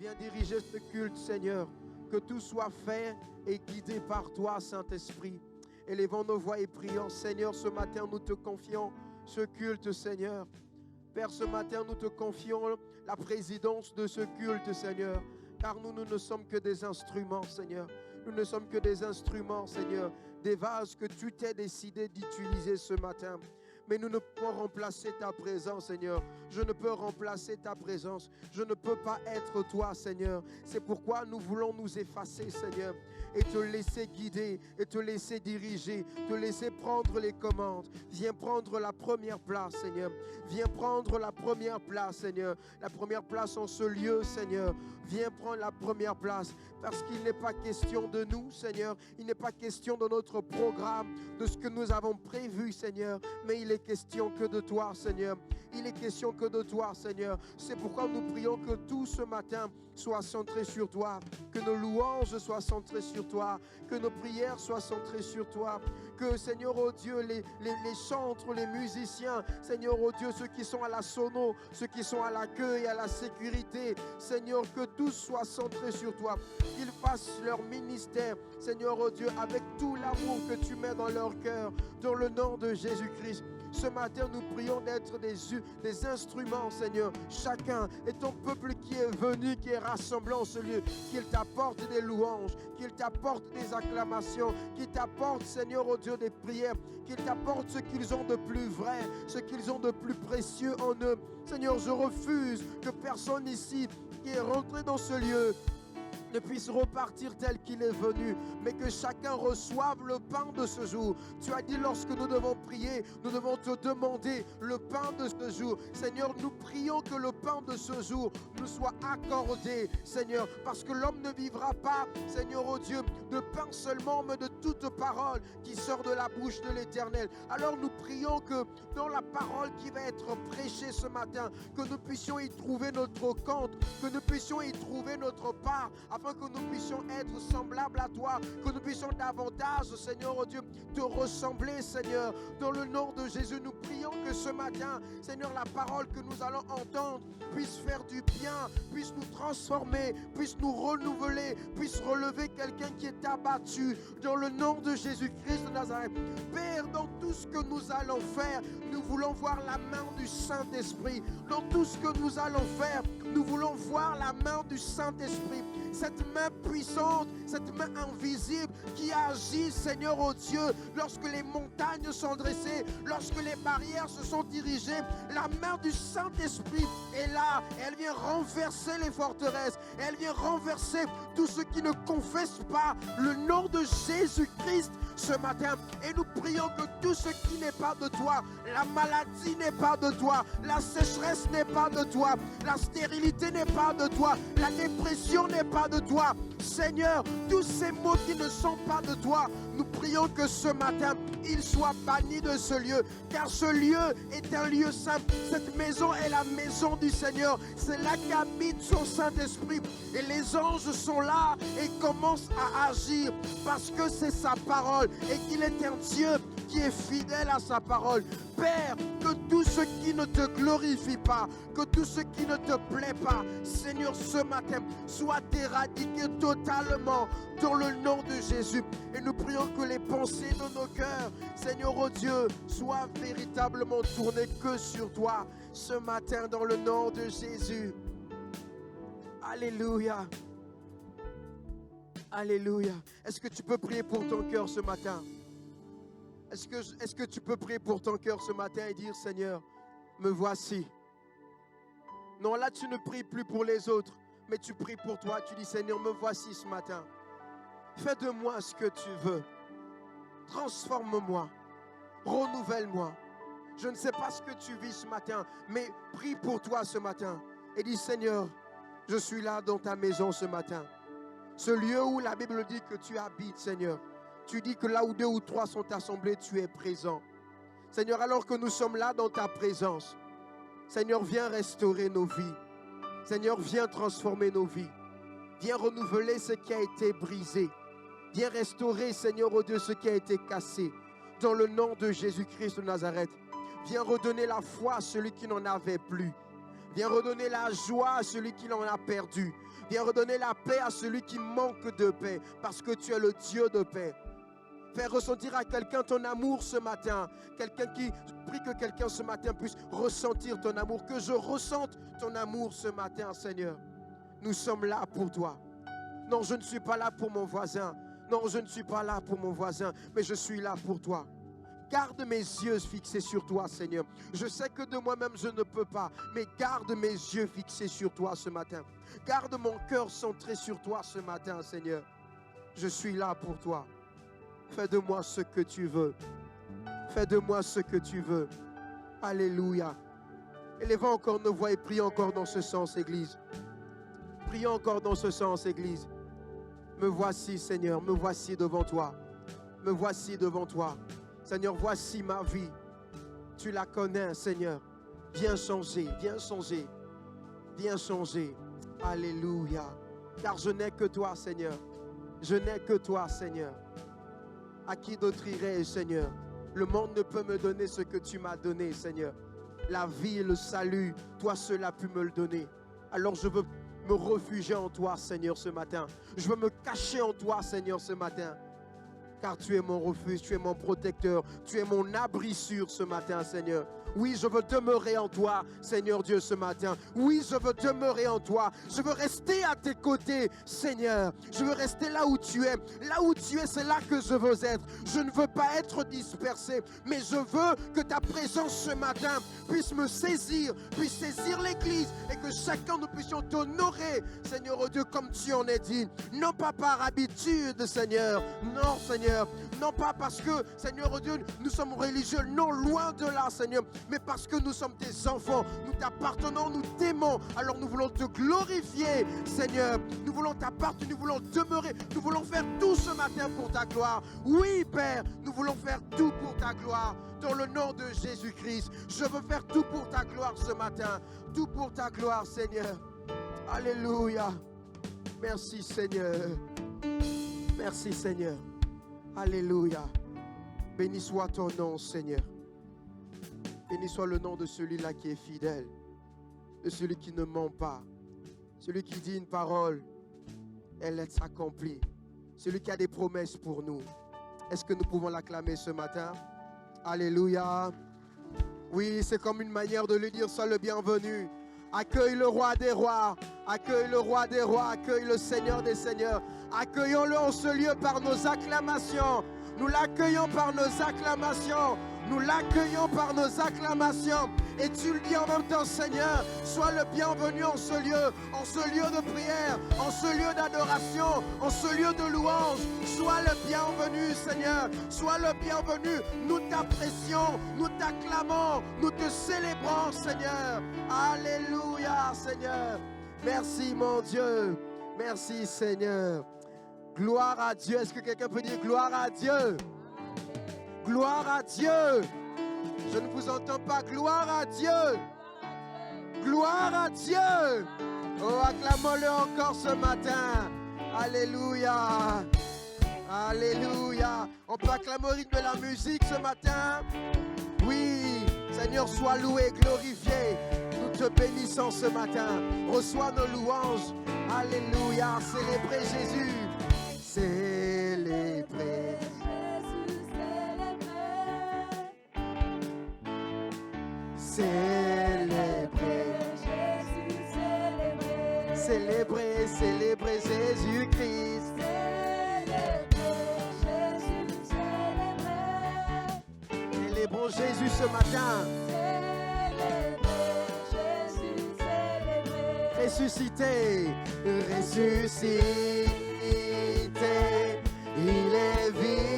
Viens diriger ce culte, Seigneur. Que tout soit fait et guidé par toi, Saint-Esprit. Élevons nos voix et prions. Seigneur, ce matin, nous te confions ce culte, Seigneur. Père, ce matin, nous te confions la présidence de ce culte, Seigneur. Car nous ne sommes que des instruments, Seigneur. Nous ne sommes que des instruments, Seigneur. Des vases que tu t'es décidé d'utiliser ce matin. Mais nous ne pouvons remplacer ta présence, Seigneur. Je ne peux remplacer ta présence. Je ne peux pas être toi, Seigneur. C'est pourquoi nous voulons nous effacer, Seigneur, et te laisser guider, et te laisser diriger, te laisser prendre les commandes. Viens prendre la première place, Seigneur. Viens prendre la première place, Seigneur. La première place en ce lieu, Seigneur. Viens prendre la première place. Parce qu'il n'est pas question de nous, Seigneur. Il n'est pas question de notre programme, de ce que nous avons prévu, Seigneur. Mais il est question que de toi, Seigneur. Il est question que de toi, Seigneur. C'est pourquoi nous prions que tout ce matin soit centré sur toi. Que nos louanges soient centrées sur toi. Que nos prières soient centrées sur toi. Que, Seigneur, oh Dieu, les chantres, les musiciens, Seigneur, oh Dieu, ceux qui sont à la sono, ceux qui sont à l'accueil, à la sécurité, Seigneur, que tous soient centrés sur toi. Qu'ils fassent leur ministère, Seigneur, oh Dieu, avec tout l'amour que tu mets dans leur cœur, dans le nom de Jésus-Christ. Ce matin, nous prions d'être des instruments, Seigneur. Chacun et ton peuple qui est venu, qui est rassemblé en ce lieu, qu'il t'apporte des louanges, qu'il t'apporte des acclamations, qu'il t'apporte, Seigneur, oh Dieu, des prières, qu'il t'apporte ce qu'ils ont de plus vrai, ce qu'ils ont de plus précieux en eux. Seigneur, je refuse que personne ici qui est rentré dans ce lieu ne puisse repartir tel qu'il est venu, mais que chacun reçoive le pain de ce jour. Tu as dit lorsque nous devons prier, nous devons te demander le pain de ce jour. Seigneur, nous prions que le pain de ce jour nous soit accordé, Seigneur, parce que l'homme ne vivra pas, Seigneur, oh Dieu, de pain seulement, mais de toute parole qui sort de la bouche de l'Éternel. Alors nous prions que dans la parole qui va être prêchée ce matin, que nous puissions y trouver notre compte, que nous puissions y trouver notre part, afin que nous puissions être semblables à toi, que nous puissions davantage, Seigneur, oh Dieu, te ressembler, Seigneur. Dans le nom de Jésus, nous prions que ce matin, Seigneur, la parole que nous allons entendre puisse faire du bien, puisse nous transformer, puisse nous renouveler, puisse relever quelqu'un qui est abattu. Dans le nom de Jésus-Christ de Nazareth. Père, dans tout ce que nous allons faire, nous voulons voir la main du Saint-Esprit. Dans tout ce que nous allons faire, nous voulons voir la main du Saint-Esprit. Cette main puissante, cette main invisible qui agit, Seigneur, oh Dieu, lorsque les montagnes sont dressées, lorsque les barrières se sont dirigées, la main du Saint-Esprit est là. Elle vient renverser les forteresses. Elle vient renverser tous ceux qui ne confessent pas le nom de Jésus-Christ ce matin. Et nous prions que tout ce qui n'est pas de toi, la maladie n'est pas de toi, la sécheresse n'est pas de toi, la stérilité n'est pas de toi, la dépression n'est pas de toi. Seigneur, tous ces mots qui ne sont pas de toi, nous prions que ce matin, ils soient bannis de ce lieu, car ce lieu est un lieu saint. Cette maison est la maison du Seigneur. C'est là qu'habite son Saint-Esprit. Et les anges sont là et commencent à agir parce que c'est sa parole et qu'il est un Dieu qui est fidèle à sa parole. Père, que tout ce qui ne te glorifie pas, que tout ce qui ne te plaît pas, Seigneur, ce matin, soit éradiqué totalement dans le nom de Jésus. Et nous prions que les pensées de nos cœurs, Seigneur, oh Dieu, soient véritablement tournées que sur toi ce matin dans le nom de Jésus. Alléluia. Alléluia. Est-ce que tu peux prier pour ton cœur ce matin? Est-ce que tu peux prier pour ton cœur ce matin et dire, Seigneur, me voici. Non, là tu ne pries plus pour les autres, mais tu pries pour toi. Tu dis, Seigneur, me voici ce matin. Fais de moi ce que tu veux. Transforme-moi. Renouvelle-moi. Je ne sais pas ce que tu vis ce matin, mais prie pour toi ce matin. Et dis, Seigneur, je suis là dans ta maison ce matin. Ce lieu où la Bible dit que tu habites, Seigneur. Tu dis que là où 2 ou 3 sont assemblés, tu es présent. Seigneur, alors que nous sommes là dans ta présence, Seigneur, viens restaurer nos vies. Seigneur, viens transformer nos vies. Viens renouveler ce qui a été brisé. Viens restaurer, Seigneur, oh Dieu, ce qui a été cassé. Dans le nom de Jésus-Christ de Nazareth. Viens redonner la foi à celui qui n'en avait plus. Viens redonner la joie à celui qui en a perdu. Viens redonner la paix à celui qui manque de paix, parce que tu es le Dieu de paix. Fais ressentir à quelqu'un ton amour ce matin. Prie que quelqu'un ce matin puisse ressentir ton amour. Que je ressente ton amour ce matin, Seigneur. Nous sommes là pour toi. Non, je ne suis pas là pour mon voisin. Non, je ne suis pas là pour mon voisin, mais je suis là pour toi. Garde mes yeux fixés sur toi, Seigneur. Je sais que de moi-même, je ne peux pas, mais garde mes yeux fixés sur toi ce matin. Garde mon cœur centré sur toi ce matin, Seigneur. Je suis là pour toi. Fais de moi ce que tu veux. Fais de moi ce que tu veux. Alléluia. Élevons encore nos voix et prions encore dans ce sens, Église. Prions encore dans ce sens, Église. Me voici, Seigneur, me voici devant toi. Me voici devant toi. Seigneur, voici ma vie. Tu la connais, Seigneur. Viens changer, viens changer. Viens changer. Alléluia. Car je n'ai que toi, Seigneur. Je n'ai que toi, Seigneur. À qui d'autre irai-je, Seigneur? Le monde ne peut me donner ce que tu m'as donné, Seigneur. La vie et le salut, toi seul as pu me le donner. Alors je veux me réfugier en toi, Seigneur, ce matin. Je veux me cacher en toi, Seigneur, ce matin. Car tu es mon refuge, tu es mon protecteur, tu es mon abri sûr ce matin, Seigneur. Oui, je veux demeurer en toi, Seigneur Dieu, ce matin. Oui, je veux demeurer en toi. Je veux rester à tes côtés, Seigneur. Je veux rester là où tu es. Là où tu es, c'est là que je veux être. Je ne veux pas être dispersé, mais je veux que ta présence ce matin puisse me saisir, puisse saisir l'Église et que chacun nous puissions t'honorer, Seigneur oh Dieu, comme tu en es dit. Non pas par habitude, Seigneur. Non, Seigneur. Non pas parce que, Seigneur oh Dieu, nous sommes religieux. Non, loin de là, Seigneur. Mais parce que nous sommes tes enfants, nous t'appartenons, nous t'aimons. Alors nous voulons te glorifier, Seigneur. Nous voulons t'appartenir, nous voulons demeurer. Nous voulons faire tout ce matin pour ta gloire. Oui, Père, nous voulons faire tout pour ta gloire. Dans le nom de Jésus-Christ, je veux faire tout pour ta gloire ce matin. Tout pour ta gloire, Seigneur. Alléluia. Merci, Seigneur. Merci, Seigneur. Alléluia. Béni soit ton nom, Seigneur. Béni soit le nom de celui-là qui est fidèle, de celui qui ne ment pas, celui qui dit une parole, elle est accomplie, celui qui a des promesses pour nous. Est-ce que nous pouvons l'acclamer ce matin? Alléluia. Oui, c'est comme une manière de lui dire, sois le bienvenu. Accueille le roi des rois, accueille le roi des rois, accueille le Seigneur des seigneurs. Accueillons-le en ce lieu par nos acclamations. Nous l'accueillons par nos acclamations. Nous l'accueillons par nos acclamations. Et tu le dis en même temps, Seigneur, sois le bienvenu en ce lieu de prière, en ce lieu d'adoration, en ce lieu de louange. Sois le bienvenu, Seigneur, sois le bienvenu. Nous t'apprécions, nous t'acclamons, nous te célébrons, Seigneur. Alléluia, Seigneur. Merci, mon Dieu. Merci, Seigneur. Gloire à Dieu. Est-ce que quelqu'un peut dire gloire à Dieu? Gloire à Dieu. Je ne vous entends pas. Gloire à Dieu. Gloire à Dieu. Oh, acclamons-le encore ce matin. Alléluia. Alléluia. On peut acclamer au rythme de la musique ce matin. Oui, Seigneur, sois loué, glorifié. Nous te bénissons ce matin. Reçois nos louanges. Alléluia. Célébrez Jésus. Célébrez. Célébrez Jésus, célébrez, célébrez Jésus-Christ. Célébrons Jésus ce matin. Ressuscité, ressuscité, il est vivant.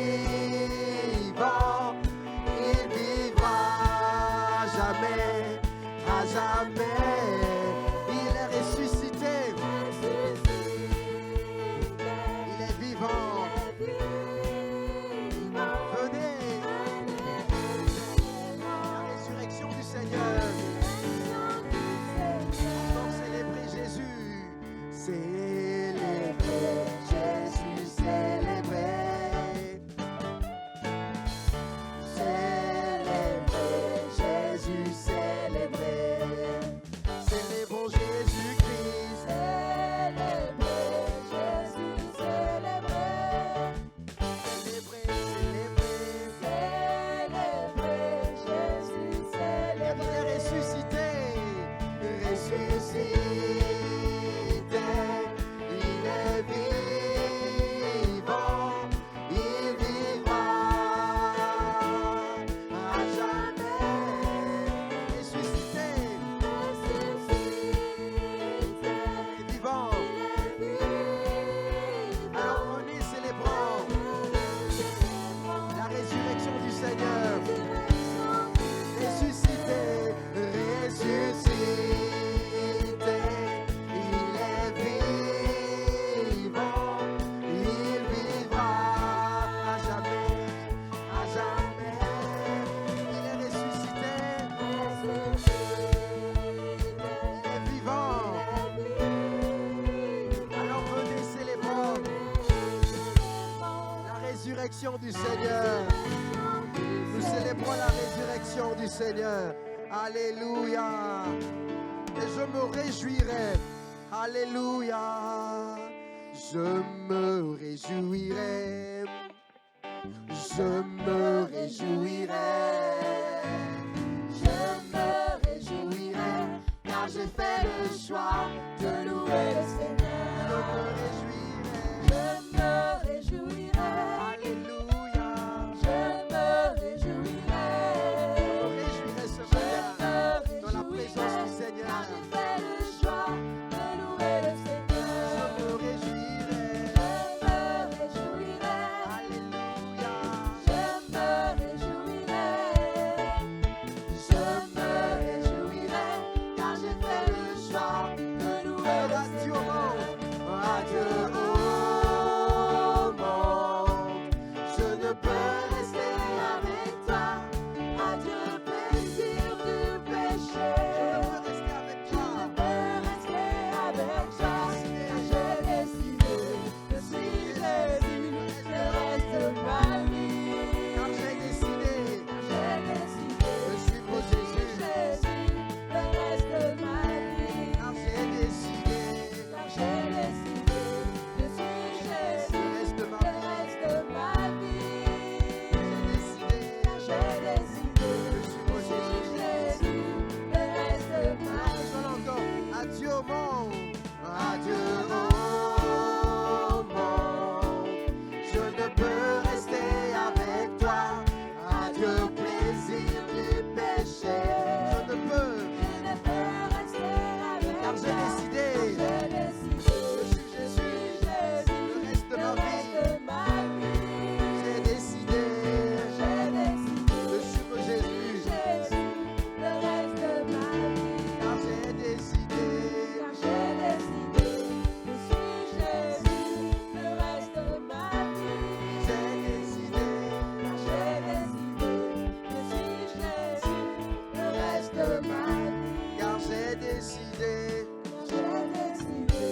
À jamais, il est ressuscité, il est vivant. Venez, la résurrection du Seigneur. Encore célébrer Jésus, célébrer Jésus, célébrer. Célébrer Jésus, célébrer. résurrection du Seigneur. Nous célébrons la résurrection du Seigneur. Alléluia. Et je me réjouirai. Alléluia. Je me réjouirai. Je me réjouirai. Je me réjouirai, car j'ai fait le choix de louer le Seigneur. Je me réjouirai. Alléluia. Je me réjouirai. Je me réjouirai ce matin dans la présence du Seigneur. Car j'ai fait le choix de louer le Seigneur. Je me réjouirai. Je me réjouirai. Alléluia. Je me réjouirai. Je me réjouirai, car j'ai fait le choix de louer le Adieu au monde. Seigneur. Adieu au monde. Je ne peux Rester avec toi. Adieu plaisir du péché. rester avec toi. Je peux rester avec toi. Car j'ai décidé de suivre Jésus le reste de ma vie. Car j'ai décidé J'ai décidé de suivre de suivre Jésus. Jésus le reste de ma vie. Car j'ai décidé Car j'ai décidé de suivre Jésus le reste de ma le vie. reste de ma vie. J'ai décidé Car j'ai décidé de suivre de suivre Jésus. Jésus le reste de ma Je vie. l'entends. Adieu au monde. Adieu au monde. Je ne peux rester avec toi. Adieu plaisir du péché. Je ne peux. Je ne peux rester avec Car j'ai toi. décidé J'ai décidé de suivre Jésus le reste de le ma reste vie. de ma vie. J'ai décidé J'ai décidé de suivre Jésus. Jésus le reste de ma vie. Car j'ai décidé Car j'ai décidé de suivre Jésus le reste de ma vie. j'ai décidé Car j'ai décidé de suivre Jésus le reste de ma vie. car j'ai décidé J'ai décidé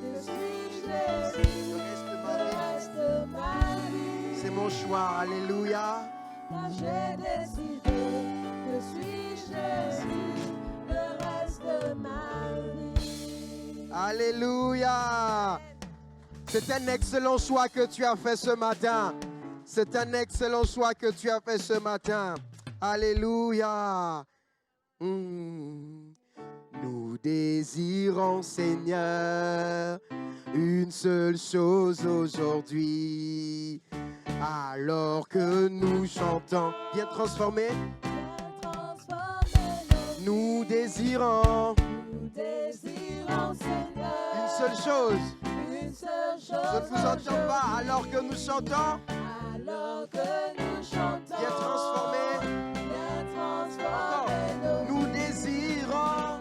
de suivre Jésus le reste de le ma vie. reste de ma vie. C'est mon choix. Alléluia. Car j'ai décidé de suivre Jésus le reste de ma vie. Alléluia. C'est un excellent choix que tu as fait ce matin. C'est un excellent choix que tu as fait ce matin. Alléluia. Nous désirons, Seigneur, une seule chose aujourd'hui. Alors que nous chantons, bien transformés, nous désirons Nous désirons, Seigneur, une seule chose. une seule Je chose. ne vous entends pas alors que nous chantons. Alors que nous chantons, Bien transformés. bien transformés, Nous désirons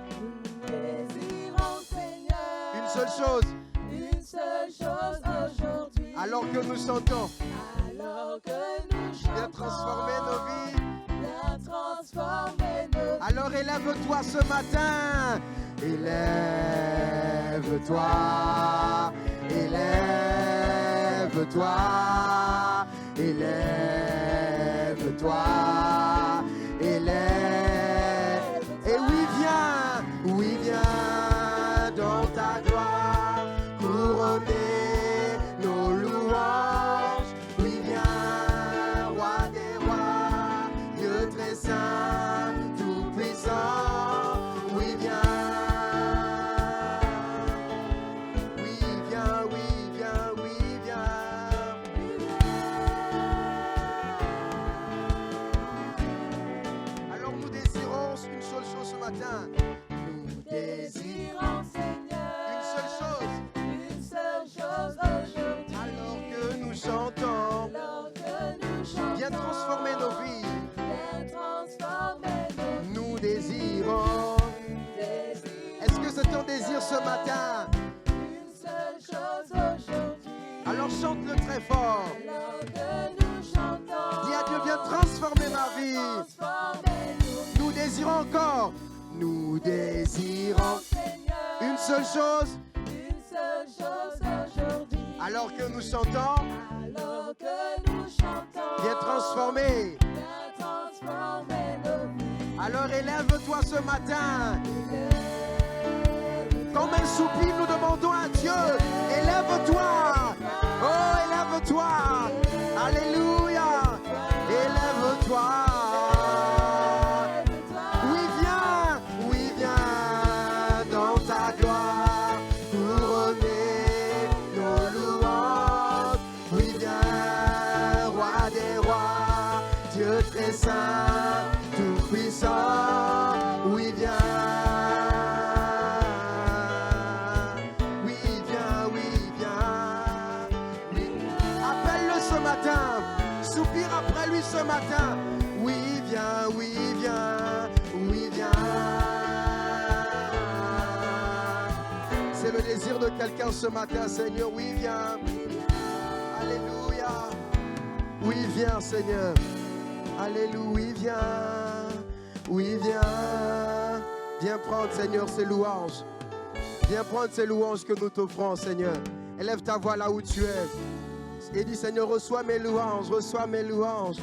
nous désirons, Seigneur, une seule chose une seule chose aujourd'hui. alors que nous chantons. Alors que nous chantons, Bien transformer nos vies. bien transformer nos vies. Alors élève-toi ce matin. Élève-toi. Élève-toi. Élève-toi. Élève. Et oui, viens dans ta gloire, couronner nos louanges. Oui, viens, roi des rois, Dieu très saint, tout puissant. Oui, viens. Oui, viens, oui, viens, oui, viens. Alors nous désirons une seule chose ce matin. Nous désirons Désirons, Seigneur, une seule chose. une seule chose aujourd'hui. Alors que nous chantons, Alors que nous chantons, viens transformer nos vies. viens transformer nos vies. Nous désirons. Désirons Est-ce que c'est ton désir ce matin? une seule chose aujourd'hui. Alors chante-le très fort. Alors que nous chantons, Dis à Dieu, viens transformer ma vie. transformer nos vies. Nous désirons encore. Nous désirons Seigneur, une seule chose. une seule chose aujourd'hui. Alors que nous chantons, Alors que nous chantons. Viens transformer. Viens transformer nos vies. Alors élève-toi ce matin. Comme un soupir, nous demandons à Dieu, élève-toi. Oh, élève-toi. Alléluia. Élève-toi. Oui, viens dans ta gloire. Couronner nos louanges. Oui, viens, roi des rois. Dieu très saint, tout puissant. Oui, viens. Soupire après lui ce matin. Oui, viens, oui, viens, oui, viens. C'est le désir de quelqu'un ce matin, Seigneur. Oui, viens. Alléluia. Oui, viens, Seigneur. Alléluia, oui, viens. Oui, viens. Viens prendre, Seigneur, ces louanges. Viens prendre ces louanges que nous t'offrons, Seigneur. Élève ta voix là où tu es. Et dis, Seigneur, reçois mes louanges, reçois mes louanges.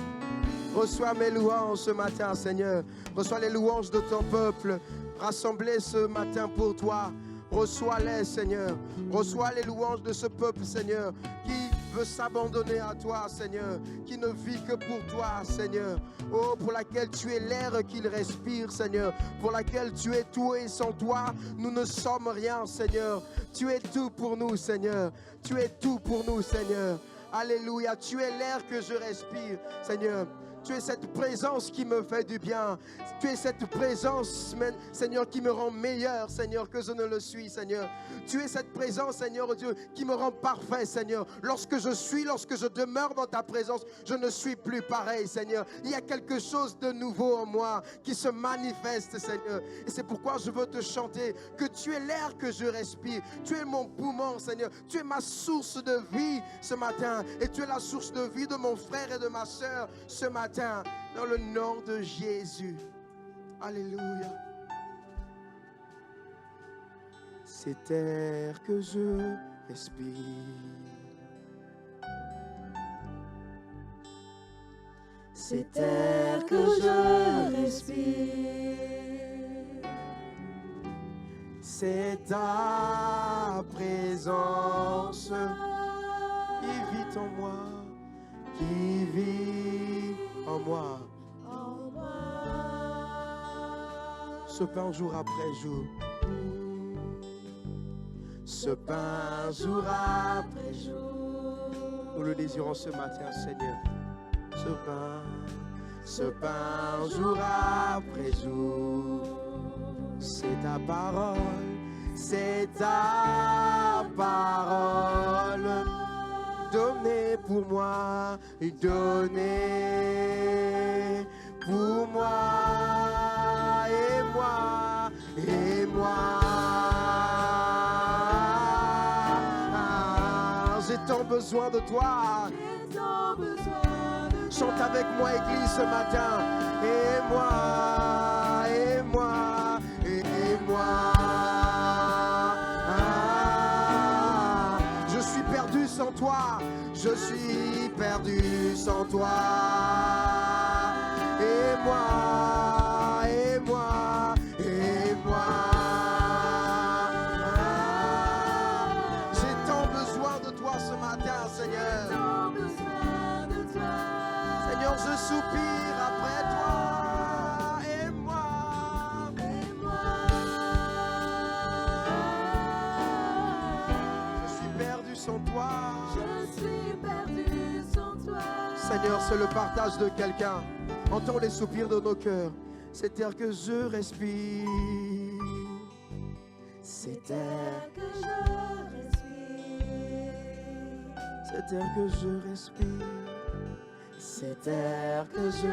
Reçois mes louanges ce matin, Seigneur. Reçois les louanges de ton peuple rassemblés ce matin pour toi. Reçois-les, Seigneur. Reçois les louanges de ce peuple, Seigneur, qui veut s'abandonner à toi, Seigneur, qui ne vit que pour toi, Seigneur. Oh, pour laquelle tu es l'air qu'il respire, Seigneur, pour laquelle tu es tout et sans toi, nous ne sommes rien, Seigneur. Tu es tout pour nous, Seigneur. Tu es tout pour nous, Seigneur. Alléluia, tu es l'air que je respire, Seigneur. Tu es cette présence qui me fait du bien. Tu es cette présence, Seigneur, qui me rend meilleur, Seigneur, que je ne le suis, Seigneur. Tu es cette présence, Seigneur Dieu, qui me rend parfait, Seigneur. Lorsque je demeure dans ta présence, je ne suis plus pareil, Seigneur. Il y a quelque chose de nouveau en moi qui se manifeste, Seigneur. Et c'est pourquoi je veux te chanter que tu es l'air que je respire. Tu es mon poumon, Seigneur. Tu es ma source de vie ce matin. Et tu es la source de vie de mon frère et de ma soeur ce matin. Dans le nom de Jésus. Alléluia. Cet air que je respire, cet air que je respire, c'est ta présence qui vit en moi, qui vit en moi. Ce pain jour après jour, ce pain jour après jour, nous le désirons ce matin, Seigneur. Ce pain jour après jour, c'est ta parole, c'est ta parole. Donnez pour moi, donnez pour moi, et moi, et moi. J'ai tant besoin de toi. Chante avec moi, Église, ce matin. Et moi, et moi, et moi. Je suis perdu sans toi. Je suis perdu sans toi. Et moi, et moi, et moi. J'ai tant besoin de toi ce matin, Seigneur. Seigneur, je soupire après toi. Et moi, et moi. Je suis perdu sans toi. Je suis perdu sans toi. Seigneur, c'est le partage de quelqu'un. Entends les soupirs de nos cœurs. Cet air que je respire. Cet air que je respire. Cet air que je respire. Cet air que je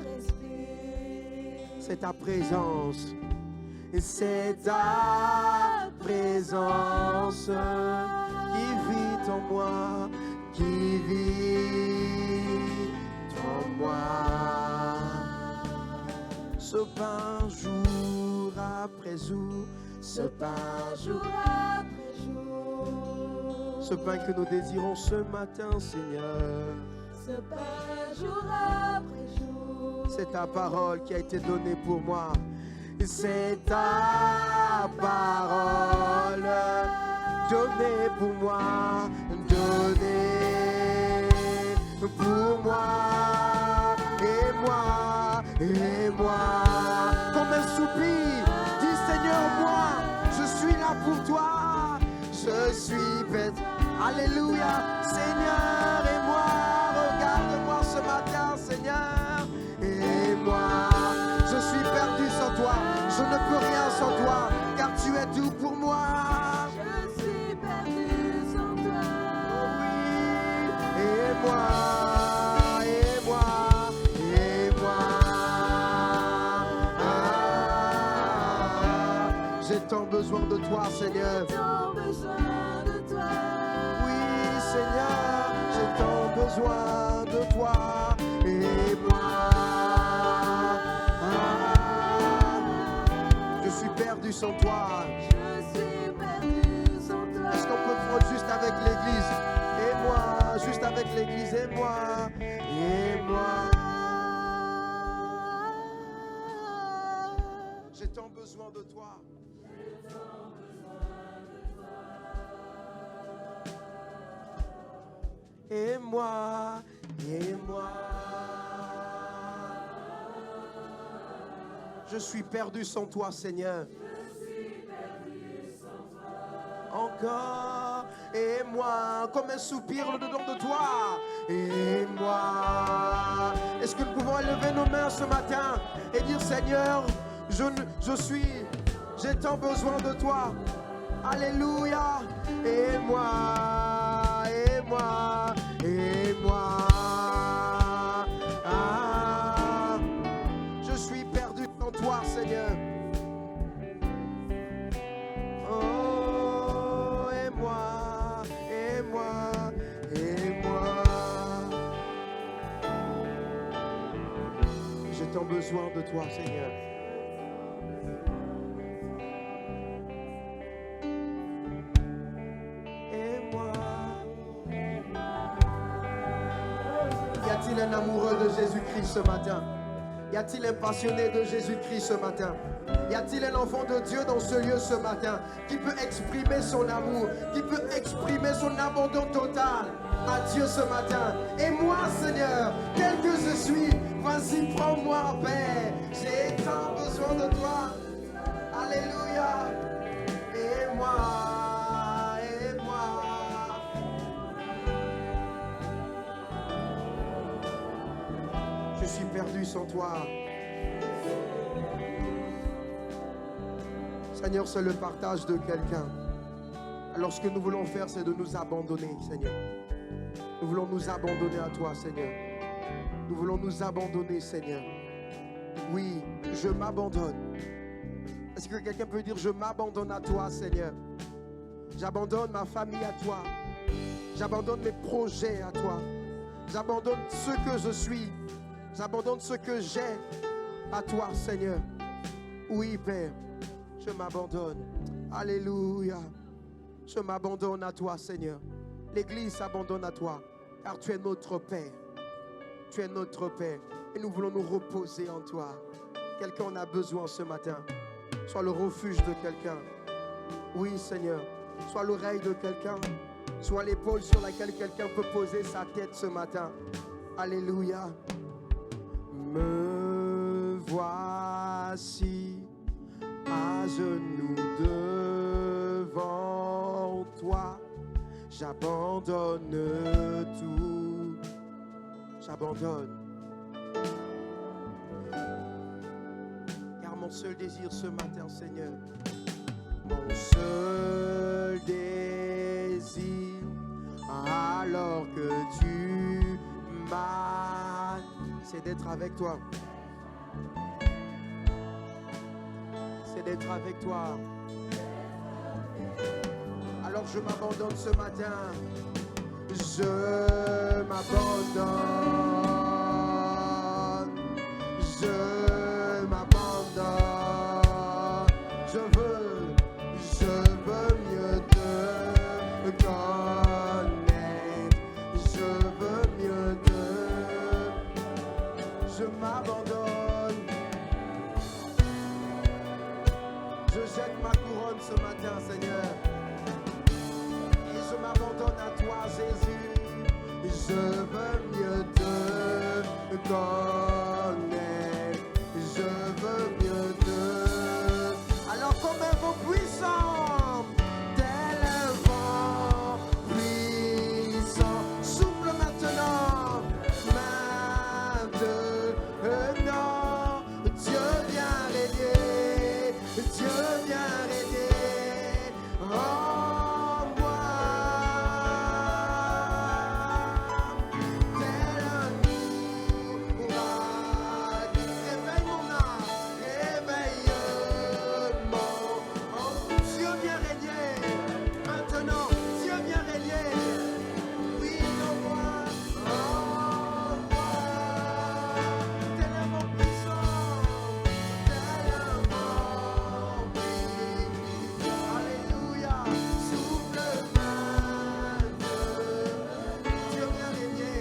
respire. C'est ta présence. Et c'est ta présence qui vit en moi, qui vit en moi. Ce pain jour après jour, ce pain jour après jour, ce pain que nous désirons ce matin, Seigneur. se perd jour après jour. C'est ta parole qui a été donnée pour moi. C'est ta parole donnée pour moi, donnée pour moi, et moi, et moi. Comme un soupir, dis Seigneur, moi, je suis là pour toi, je suis bête. Alléluia, Seigneur, et moi, regarde-moi ce matin, Seigneur, et moi. Je suis perdu sans toi, je ne peux rien sans toi, car tu es tout pour moi. Je suis perdu sans toi. Oui, et moi, et moi, et moi. J'ai tant besoin de toi, Seigneur. J'ai tant besoin de toi. Oui, Seigneur, j'ai tant besoin de toi, et moi. Je suis perdu sans toi. Je suis perdu sans toi. Est-ce qu'on peut prendre juste avec l'église? Et moi, juste avec l'église, et moi, et moi. J'ai tant besoin de toi. Et moi, et moi. Je suis perdu sans toi, Seigneur. Encore, et moi, comme un soupir le dedans de toi, et moi. Est-ce que nous pouvons élever nos mains ce matin et dire, Seigneur, j'ai tant besoin de toi. Alléluia, et moi, et moi, et moi. Ah, je suis perdu sans toi, Seigneur. Oh, et moi, et moi, et moi. J'ai tant besoin de toi, Seigneur. Et moi. Y a-t-il un amoureux de Jésus-Christ ce matin? Y a-t-il un passionné de Jésus-Christ ce matin? Y a-t-il un enfant de Dieu dans ce lieu ce matin qui peut exprimer son amour, qui peut exprimer son abandon total à Dieu ce matin? Et moi, Seigneur, tel que je suis, vas-y, prends-moi, Père. J'ai tant besoin de toi. Alléluia. Et moi, et moi. Je suis perdu sans toi. Seigneur, c'est le partage de quelqu'un. Alors ce que nous voulons faire, c'est de nous abandonner, Seigneur. Nous voulons nous abandonner à toi, Seigneur. Nous voulons nous abandonner, Seigneur. Oui, je m'abandonne. Est-ce que quelqu'un peut dire, je m'abandonne à toi, Seigneur? J'abandonne ma famille à toi. J'abandonne mes projets à toi. J'abandonne ce que je suis. J'abandonne ce que j'ai à toi, Seigneur. Oui, Père. Je m'abandonne. Alléluia. Je m'abandonne à toi, Seigneur. L'Église s'abandonne à toi, car tu es notre Père. Tu es notre Père. Et nous voulons nous reposer en toi. Quelqu'un en a besoin ce matin. Sois le refuge de quelqu'un. Oui, Seigneur. Sois l'oreille de quelqu'un. Sois l'épaule sur laquelle quelqu'un peut poser sa tête ce matin. Alléluia. Me voici à genoux devant toi, j'abandonne tout, j'abandonne. Car mon seul désir ce matin, Seigneur, mon seul désir, alors que tu m'as, c'est d'être avec toi. C'est d'être avec toi. Alors je m'abandonne ce matin. Je m'abandonne. Je m'abandonne. Je veux mieux te connaître. Je veux mieux te jette ma couronne ce matin, Seigneur. Et je m'abandonne à toi, Jésus. Je veux mieux te connaître. Je veux mieux te... Alors comme un vent puissant, tel un vent puissant, souffle maintenant, maintenant, Dieu vient régner, Dieu vient régner en moi. Tel un ouragan, réveille mon âme, réveille mon âme. Dieu vient régner, maintenant, Dieu vient régner. Oui, en moi, tel un vent puissant, tel un vent puissant. Alléluia, souffle maintenant, Dieu vient régner.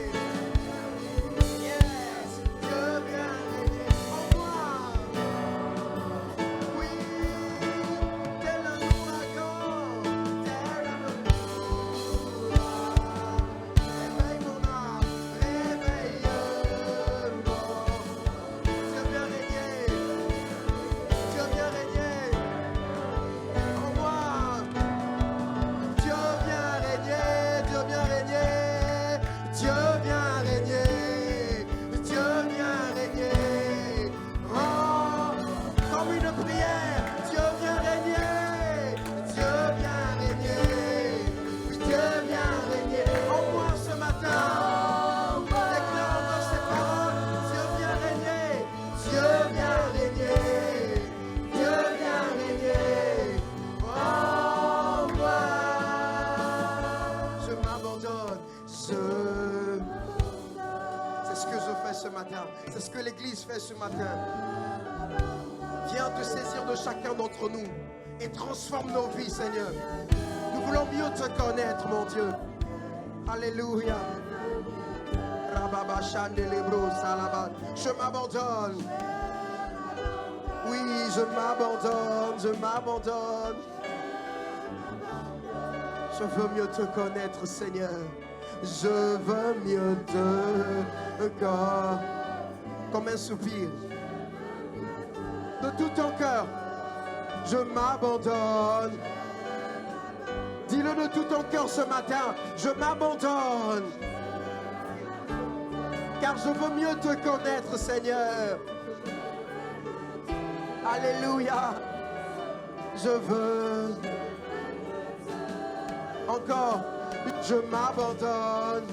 Yes, Dieu vient régner en moi. Oui, tel un ouragan, tel un ouragan. Réveille mon âme, réveille-moi. Dieu vient régner, Dieu vient régner en moi. Dieu vient régner, Dieu vient régner, Dieu vient régner, Dieu vient régner. Oh, comme une prière, Dieu vient régner, Dieu vient régner, Dieu vient régner en moi ce matin. Déclare encore ces paroles, Dieu vient régner, Dieu vient régner, Dieu vient régner en moi. Je m'abandonne, c'est ce que je fais ce matin, c'est ce que l'Église fait ce matin. Viens te saisir de chacun d'entre nous et transforme nos vies, Seigneur. Nous voulons mieux te connaître, mon Dieu. Alléluia. Rababa Chandelebro Salabat. Je m'abandonne. Oui, je m'abandonne, je m'abandonne. Je veux mieux te connaître, Seigneur. Je veux mieux te connaître. Comme un soupir. De tout ton cœur, je m'abandonne. Dis-le de tout ton cœur ce matin, je m'abandonne. Car je veux mieux te connaître, Seigneur. Alléluia. Je veux. Encore, je m'abandonne.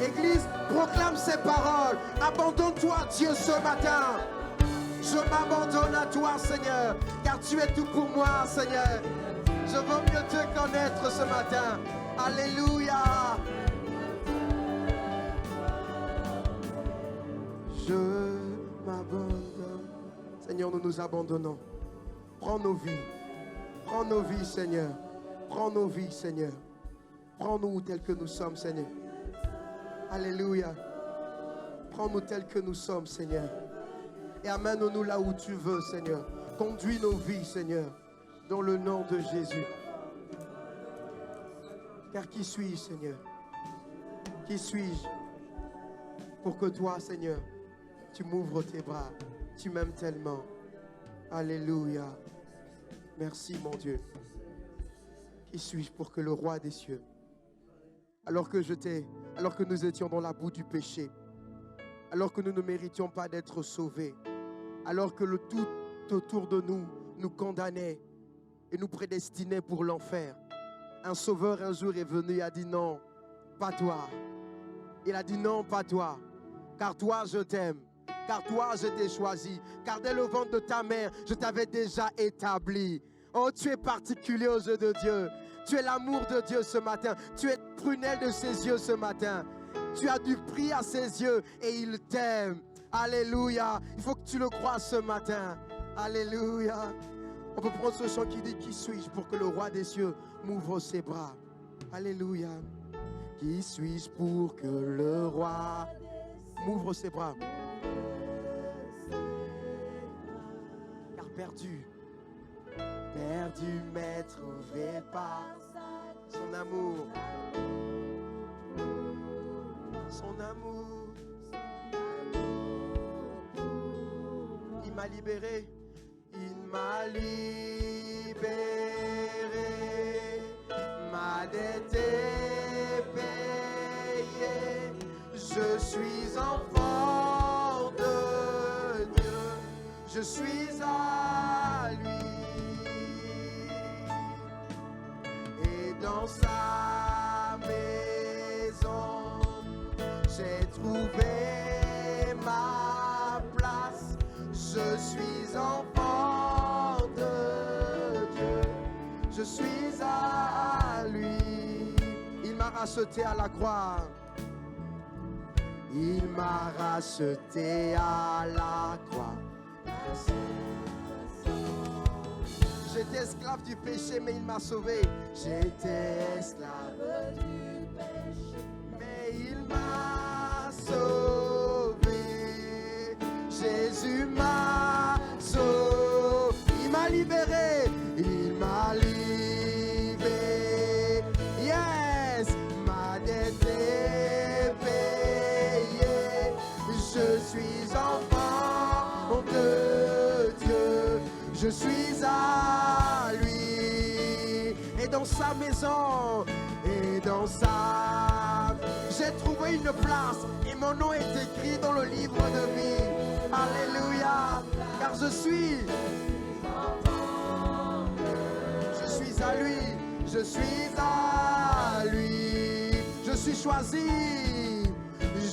Église, proclame ces paroles. Abandonne-toi, Dieu, ce matin. Je m'abandonne à toi, Seigneur, car tu es tout pour moi, Seigneur. Je veux mieux te connaître ce matin. Alléluia. Je m'abandonne. Seigneur, nous nous abandonnons. Prends nos vies. Prends nos vies, Seigneur. Prends nos vies, Seigneur. Prends-nous tels que nous sommes, Seigneur. Alléluia. Prends-nous tels que nous sommes, Seigneur. Et amène-nous là où tu veux, Seigneur. Conduis nos vies, Seigneur, dans le nom de Jésus. Car qui suis-je, Seigneur? Qui suis-je pour que toi, Seigneur, tu m'ouvres tes bras. Tu m'aimes tellement. Alléluia. Merci, mon Dieu. Qui suis-je pour que le roi des cieux, alors que nous étions dans la boue du péché, alors que nous ne méritions pas d'être sauvés, alors que le tout autour de nous nous condamnait et nous prédestinait pour l'enfer, un sauveur un jour est venu et a dit non, pas toi. Il a dit non, pas toi, car toi je t'aime, car toi je t'ai choisi, car dès le ventre de ta mère je t'avais déjà établi. Oh, tu es particulier aux yeux de Dieu. Tu es l'amour de Dieu ce matin. Tu es prunelle de ses yeux ce matin. Tu as du prix à ses yeux et il t'aime. Alléluia. Il faut que tu le crois ce matin. Alléluia. On peut prendre ce chant qui dit: qui suis-je pour que le roi des cieux m'ouvre ses bras? Alléluia. Qui suis-je pour que le roi m'ouvre ses bras? Car perdu, perdu mais trouvé par son amour. Son amour. Il m'a libéré. Il m'a libéré. Ma dette est payée. Je suis enfant de Dieu. Je suis à lui. Et dans sa maison, j'ai trouvé ma place. Je suis enfant de Dieu. Je suis à lui. Il m'a racheté à la croix. Il m'a racheté à la croix. J'étais esclave du péché, mais il m'a sauvé. J'étais esclave du péché, mais il m'a sauvé. Jésus m'a sauvé. Il m'a libéré. Il m'a libéré. Yes, ma dette est payée. Je suis enfant de Dieu. Je suis à lui. Et dans sa maison, et dans sa... J'ai trouvé une place et mon nom est écrit dans le livre de vie. Alléluia. Car je suis à lui. Je suis à lui. Je suis choisi.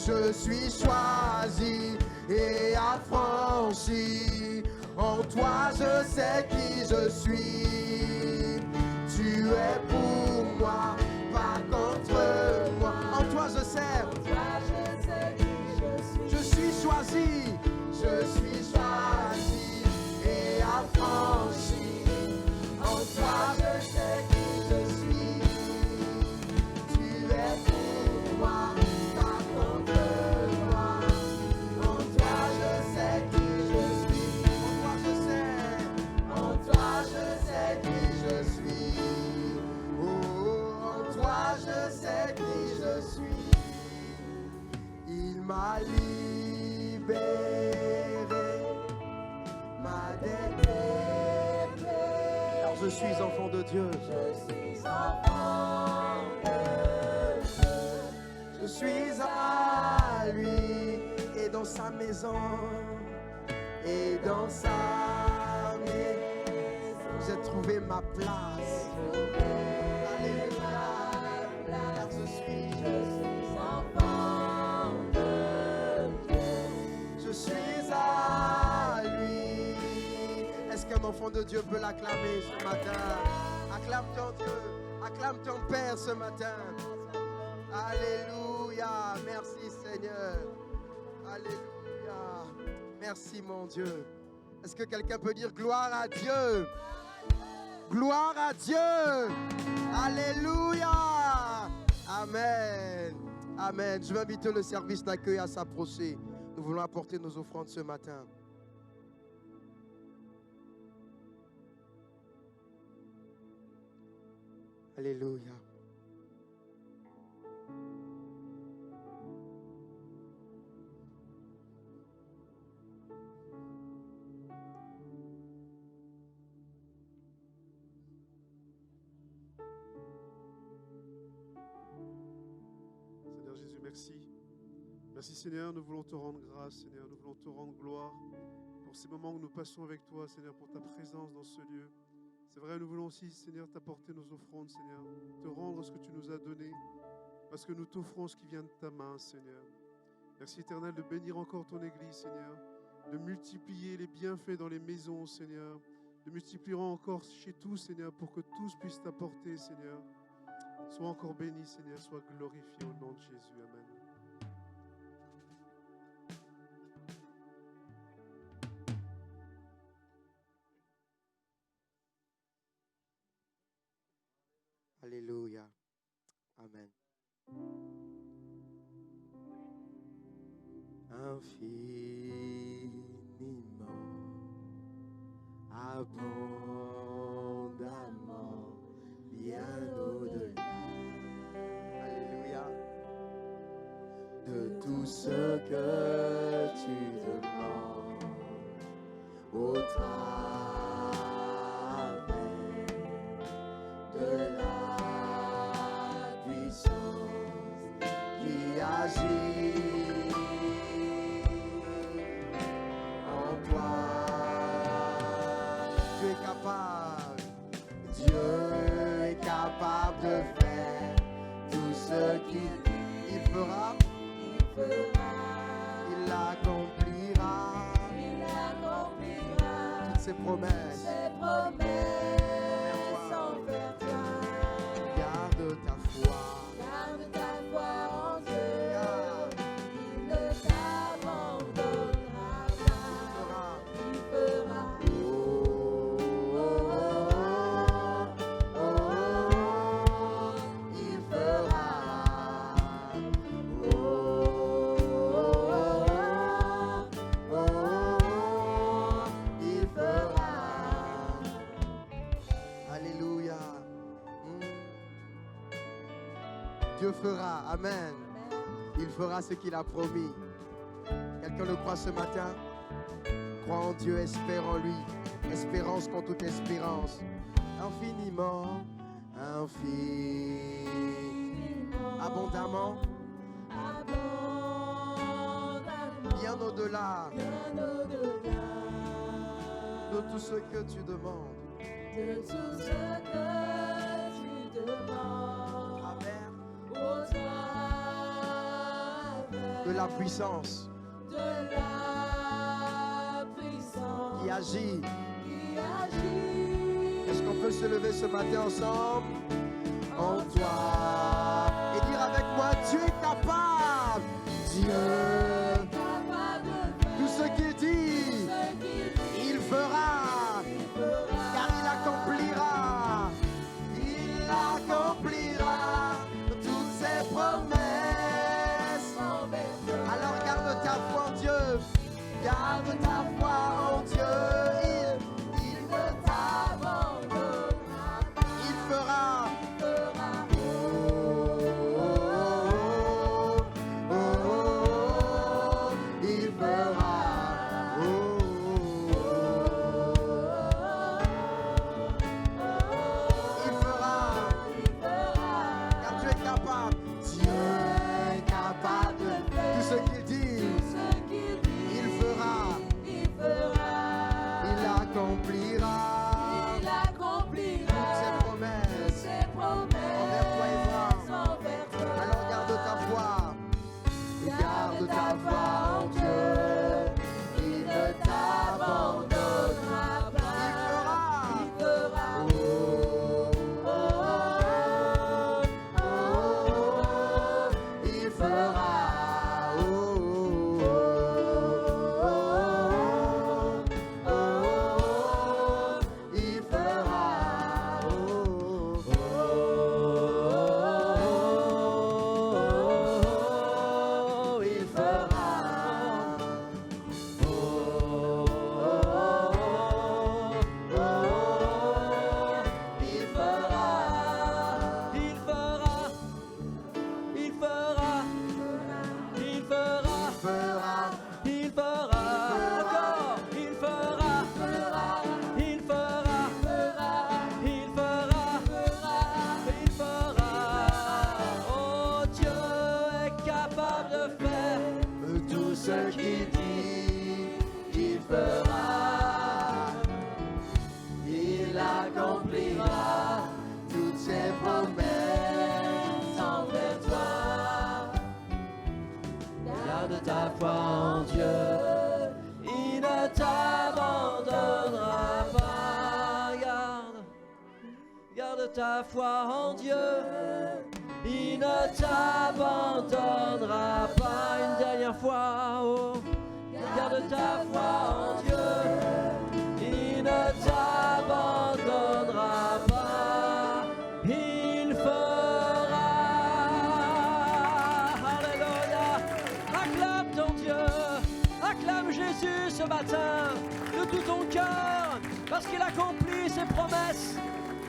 Je suis choisi et affranchi. En toi je sais qui je suis. Tu es pour moi, pas contre moi. En toi je sais. Je suis choisi. Je suis choisi et affranchi. En toi je sais qui je suis. Tu es pour moi, pas contre moi. En toi je sais qui je suis. En toi je sais qui je suis. Oh, en toi je sais qui je suis. Il m'a libéré. Ma dette est payée. Car je suis enfant de Dieu. Je suis enfant de Dieu. Je suis à lui et dans sa maison. Et dans sa maison, j'ai trouvé ma place. Alléluia. Car je suis enfant de Dieu. Je suis à lui. Est-ce qu'un enfant de Dieu peut l'acclamer ce matin? Acclame ton Dieu. Acclame ton Père ce matin. Alléluia. Merci Seigneur. Alléluia. Merci mon Dieu. Est-ce que quelqu'un peut dire gloire à Dieu? Gloire à Dieu. Alléluia. Amen. Amen. Je vais inviter le service d'accueil à s'approcher. Nous voulons apporter nos offrandes ce matin. Alléluia. Merci. Merci Seigneur, nous voulons te rendre grâce, Seigneur, nous voulons te rendre gloire pour ces moments que nous passons avec toi, Seigneur, pour ta présence dans ce lieu. C'est vrai, nous voulons aussi, Seigneur, t'apporter nos offrandes, Seigneur, te rendre ce que tu nous as donné, parce que nous t'offrons ce qui vient de ta main, Seigneur. Merci Éternel de bénir encore ton Église, Seigneur, de multiplier les bienfaits dans les maisons, Seigneur, de multiplier encore chez tous, Seigneur, pour que tous puissent t'apporter, Seigneur. Sois encore béni, Seigneur, sois glorifié au nom de Jésus. Amen. Alléluia. Amen. Infiniment, abondamment, que tu demandes au travers de la puissance qui agit en toi. Dieu est capable, Dieu est capable de faire tout ce qu'il dit. Il fera, il l'accomplira, toutes ses promesses envers toi. Garde ta foi en Dieu, il ne t'abandonnera pas, il fera. Dieu fera, amen. Il fera ce qu'il a promis. Quelqu'un le croit ce matin? Crois en Dieu, espère en lui. Espérance contre toute espérance. Infiniment, abondamment, bien au-delà de tout ce que tu demandes. De la puissance qui agit. Est-ce qu'on peut se lever ce matin ensemble en toi et dire avec moi, Dieu est capable, Dieu, tout ce qu'il dit, il fera, car il accomplira toutes ses promesses. Alors garde ta foi en Dieu, garde ta foi en Dieu, il ne t'abandonnera pas, il fera. Il fera. Ta foi en Dieu, il ne t'abandonnera pas. Garde ta foi en Dieu, il ne t'abandonnera pas. Une dernière fois, oh. Garde ta foi en Dieu, il ne t'abandonnera pas. Il fera. Alléluia. Acclame ton Dieu, acclame Jésus ce matin de tout ton cœur, parce qu'il accomplit ses promesses.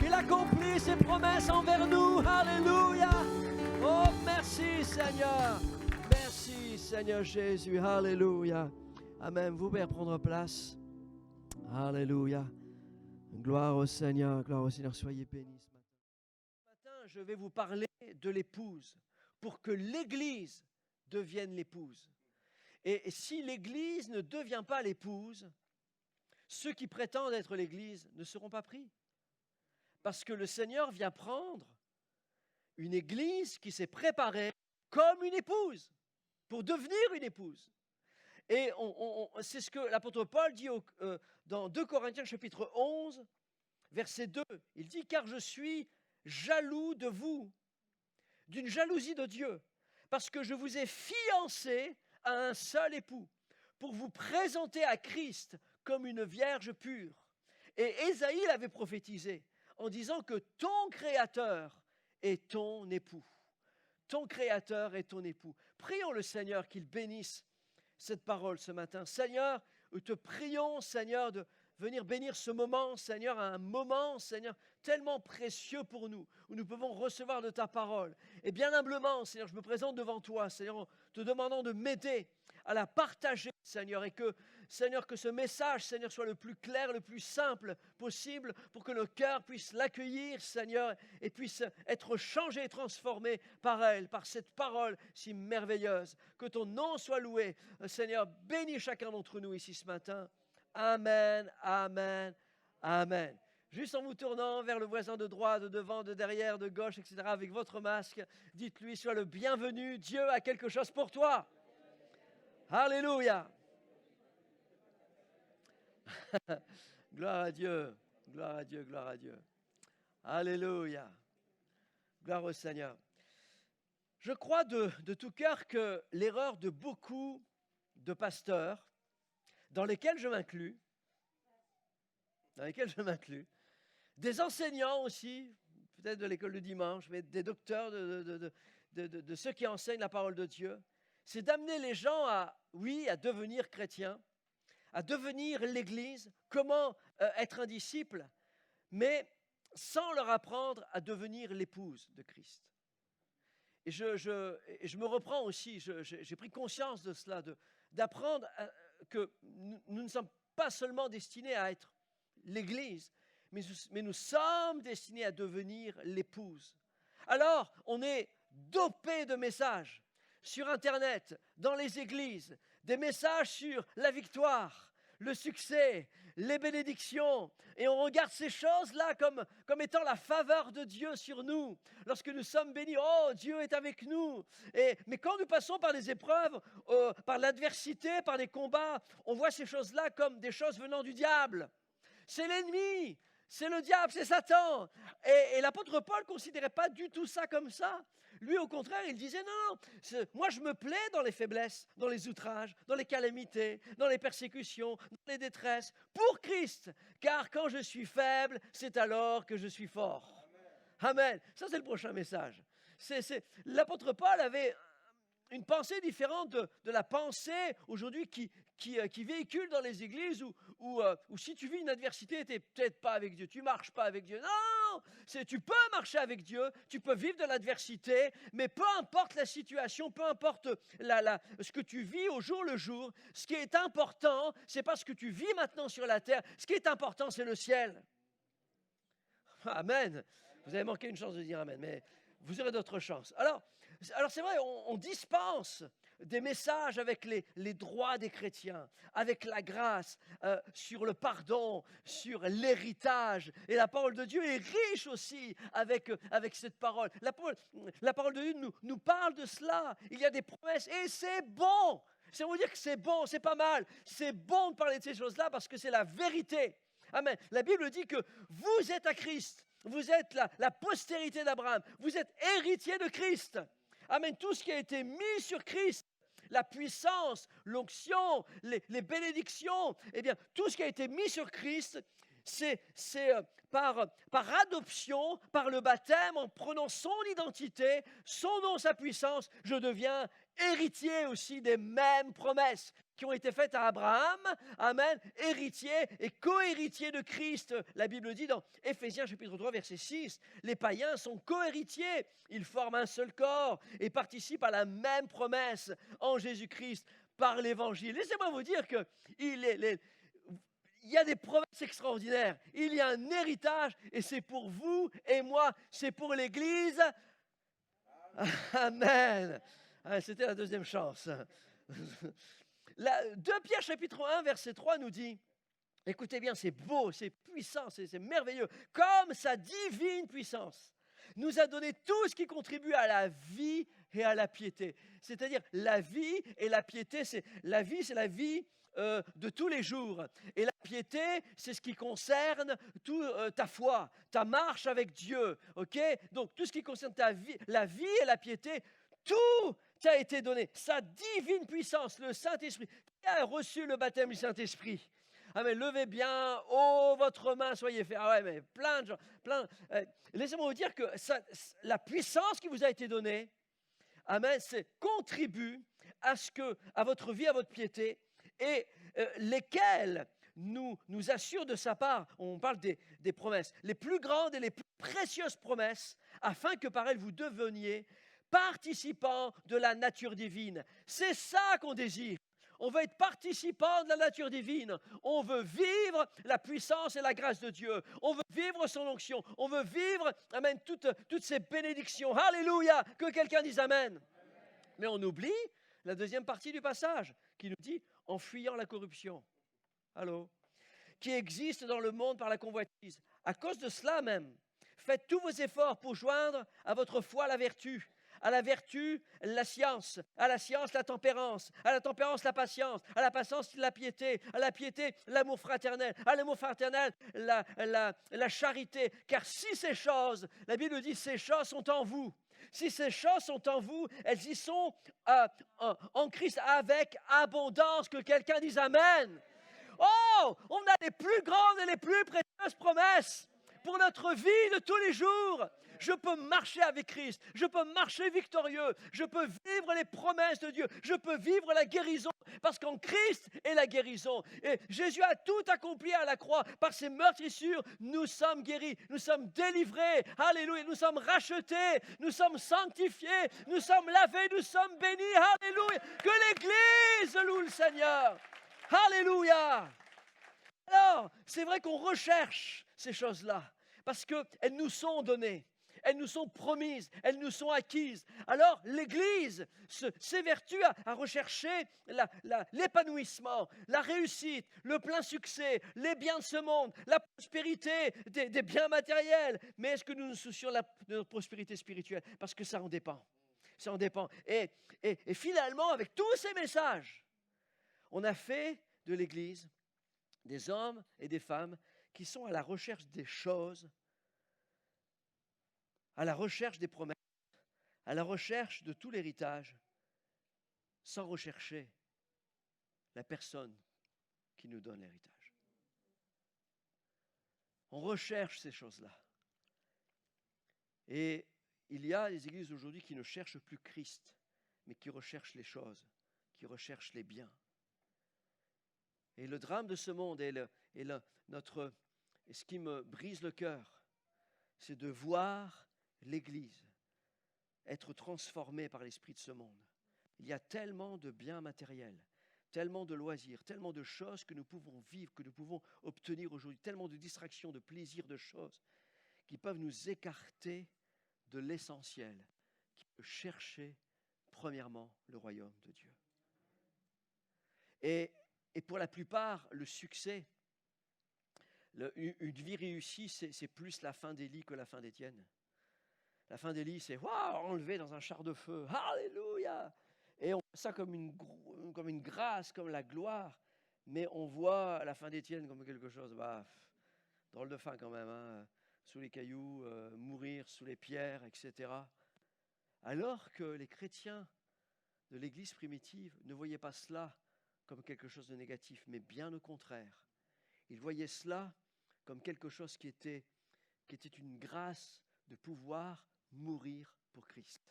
Il accomplit ses promesses envers nous. Alléluia. Oh, merci Seigneur. Merci Seigneur Jésus. Alléluia. Amen. Vous pouvez prendre place. Alléluia. Gloire au Seigneur. Gloire au Seigneur. Soyez bénis ce matin. Ce matin, je vais vous parler de l'épouse pour que l'Église devienne l'épouse. Et si l'Église ne devient pas l'épouse, ceux qui prétendent être l'Église ne seront pas pris. Parce que le Seigneur vient prendre une Église qui s'est préparée comme une épouse, pour devenir une épouse. Et c'est ce que l'apôtre Paul dit dans 2 Corinthiens chapitre 11, verset 2. Il dit « Car je suis jaloux de vous, d'une jalousie de Dieu, parce que je vous ai fiancés à un seul époux, pour vous présenter à Christ comme une vierge pure. » Et Ésaïe l'avait prophétisé en disant que ton Créateur est ton époux. Ton Créateur est ton époux. Prions le Seigneur qu'il bénisse cette parole ce matin. Seigneur, nous te prions, Seigneur, de venir bénir ce moment, Seigneur, un moment, Seigneur, tellement précieux pour nous, où nous pouvons recevoir de ta parole. Et bien humblement, Seigneur, je me présente devant toi, Seigneur, en te demandant de m'aider à la partager, Seigneur, et que, Seigneur, que ce message, Seigneur, soit le plus clair, le plus simple possible, pour que nos cœurs puissent l'accueillir, Seigneur, et puissent être changés et transformés par elle, par cette parole si merveilleuse. Que ton nom soit loué. Seigneur, bénis chacun d'entre nous ici ce matin. Amen, amen, amen. Juste en vous tournant vers le voisin de droite, de devant, de derrière, de gauche, etc., avec votre masque, dites-lui, sois le bienvenu, Dieu a quelque chose pour toi. Alléluia. Gloire à Dieu, gloire à Dieu, gloire à Dieu. Alléluia. Gloire au Seigneur. Je crois de tout cœur que l'erreur de beaucoup de pasteurs, dans lesquels je m'inclus, des enseignants aussi, peut-être de l'école du dimanche, mais des docteurs, de ceux qui enseignent la parole de Dieu, c'est d'amener les gens à devenir chrétiens, à devenir l'Église, comment être un disciple, mais sans leur apprendre à devenir l'épouse de Christ. Et je me reprends aussi, j'ai pris conscience de cela, d'apprendre que nous ne sommes pas seulement destinés à être l'Église, mais nous sommes destinés à devenir l'épouse. Alors, on est dopé de messages sur Internet, dans les églises, des messages sur la victoire, le succès, les bénédictions. Et on regarde ces choses-là comme étant la faveur de Dieu sur nous. Lorsque nous sommes bénis, oh, Dieu est avec nous. Mais quand nous passons par les épreuves, par l'adversité, par les combats, on voit ces choses-là comme des choses venant du diable. C'est l'ennemi, c'est le diable, c'est Satan. Et l'apôtre Paul ne considérait pas du tout ça comme ça. Lui, au contraire, il disait non, moi je me plais dans les faiblesses, dans les outrages, dans les calamités, dans les persécutions, dans les détresses, pour Christ. Car quand je suis faible, c'est alors que je suis fort. Amen. Ça, c'est le prochain message. L'apôtre Paul avait une pensée différente de la pensée aujourd'hui qui véhicule dans les églises où si tu vis une adversité, tu n'es peut-être pas avec Dieu, tu ne marches pas avec Dieu. Non, tu peux marcher avec Dieu, tu peux vivre de l'adversité, mais peu importe la situation, peu importe ce que tu vis au jour le jour, ce qui est important, ce n'est pas ce que tu vis maintenant sur la terre, ce qui est important, c'est le ciel. Amen. Vous avez manqué une chance de dire amen, mais vous aurez d'autres chances. Alors c'est vrai, on dispense des messages avec les droits des chrétiens, avec la grâce, sur le pardon, sur l'héritage. Et la parole de Dieu est riche aussi avec cette parole. La parole de Dieu nous parle de cela. Il y a des promesses et c'est bon. Ça veut dire que c'est bon, c'est pas mal. C'est bon de parler de ces choses-là parce que c'est la vérité. Amen. La Bible dit que vous êtes à Christ. Vous êtes la postérité d'Abraham. Vous êtes héritier de Christ. Amen. Tout ce qui a été mis sur Christ, la puissance, l'onction, les bénédictions, eh bien, tout ce qui a été mis sur Christ, par adoption, par le baptême, en prenant son identité, son nom, sa puissance, je deviens héritier aussi des mêmes promesses qui ont été faites à Abraham. Amen. Héritier et co-héritier de Christ. La Bible dit dans Éphésiens chapitre 3, verset 6, les païens sont co-héritiers. Ils forment un seul corps et participent à la même promesse en Jésus-Christ par l'Évangile. Laissez-moi vous dire qu'il y a des promesses extraordinaires. Il y a un héritage et c'est pour vous et moi, c'est pour l'Église. Amen. C'était la deuxième chance. 2 Pierre chapitre 1 verset 3 nous dit, écoutez bien, c'est beau, c'est puissant, c'est merveilleux, comme sa divine puissance nous a donné tout ce qui contribue à la vie et à la piété. C'est-à-dire la vie et la piété, c'est la vie de tous les jours. Et la piété, c'est ce qui concerne ta foi, ta marche avec Dieu. Okay? Donc tout ce qui concerne la vie et la piété, tout t'a été donné. Sa divine puissance, le Saint-Esprit. Qui a reçu le baptême du Saint-Esprit? Amen. Levez bien, votre main, soyez faits. Ah ouais, mais plein de gens. Laissez-moi vous dire que la puissance qui vous a été donnée, amen, contribue à votre vie, à votre piété, et lesquelles nous assurent de sa part, on parle des promesses, les plus grandes et les plus précieuses promesses, afin que par elles vous deveniez participants de la nature divine. C'est ça qu'on désire. On veut être participant de la nature divine. On veut vivre la puissance et la grâce de Dieu. On veut vivre son onction. On veut vivre, amen, toutes ces bénédictions. Alléluia. Que quelqu'un dise amen. Mais on oublie la deuxième partie du passage qui nous dit en fuyant la corruption. Allô? Qui existe dans le monde par la convoitise. À cause de cela même, faites tous vos efforts pour joindre à votre foi la vertu. À la vertu, la science. À la science, la tempérance. À la tempérance, la patience. À la patience, la piété. À la piété, l'amour fraternel. À l'amour fraternel, la charité. Car si ces choses, la Bible dit, ces choses sont en vous. Si ces choses sont en vous, elles y sont en Christ avec abondance. Que quelqu'un dise amen. Oh, on a les plus grandes et les plus précieuses promesses pour notre vie de tous les jours. Je peux marcher avec Christ, je peux marcher victorieux, je peux vivre les promesses de Dieu, je peux vivre la guérison, parce qu'en Christ est la guérison. Et Jésus a tout accompli à la croix. Par ses meurtrissures, nous sommes guéris, nous sommes délivrés. Alléluia, nous sommes rachetés, nous sommes sanctifiés, nous sommes lavés, nous sommes bénis. Alléluia, que l'Église loue le Seigneur. Alléluia. Alors, c'est vrai qu'on recherche ces choses-là, parce qu'elles nous sont données. Elles nous sont promises, elles nous sont acquises. Alors l'Église s'évertue à rechercher l'épanouissement, la réussite, le plein succès, les biens de ce monde, la prospérité des biens matériels. Mais est-ce que nous nous soucions de notre prospérité spirituelle? Parce que ça en dépend. Ça en dépend. Et finalement, avec tous ces messages, on a fait de l'Église des hommes et des femmes qui sont à la recherche des choses, à la recherche des promesses, à la recherche de tout l'héritage, sans rechercher la personne qui nous donne l'héritage. On recherche ces choses-là. Et il y a des églises aujourd'hui qui ne cherchent plus Christ, mais qui recherchent les choses, qui recherchent les biens. Et le drame de ce monde et ce qui me brise le cœur, c'est de voir l'Église être transformée par l'esprit de ce monde. Il y a tellement de biens matériels, tellement de loisirs, tellement de choses que nous pouvons vivre, que nous pouvons obtenir aujourd'hui, tellement de distractions, de plaisirs, de choses qui peuvent nous écarter de l'essentiel, qui peut chercher premièrement le royaume de Dieu. Et pour la plupart, le succès, une vie réussie, c'est plus la fin d'Élie que la fin d'Étienne. La fin d'Élie, c'est enlevé dans un char de feu. Alléluia! Et on voit ça comme une grâce, comme la gloire. Mais on voit la fin d'Étienne comme quelque chose, drôle de fin quand même, hein, sous les cailloux, mourir sous les pierres, etc. Alors que les chrétiens de l'Église primitive ne voyaient pas cela comme quelque chose de négatif, mais bien au contraire. Ils voyaient cela comme quelque chose qui était une grâce de pouvoir mourir pour Christ.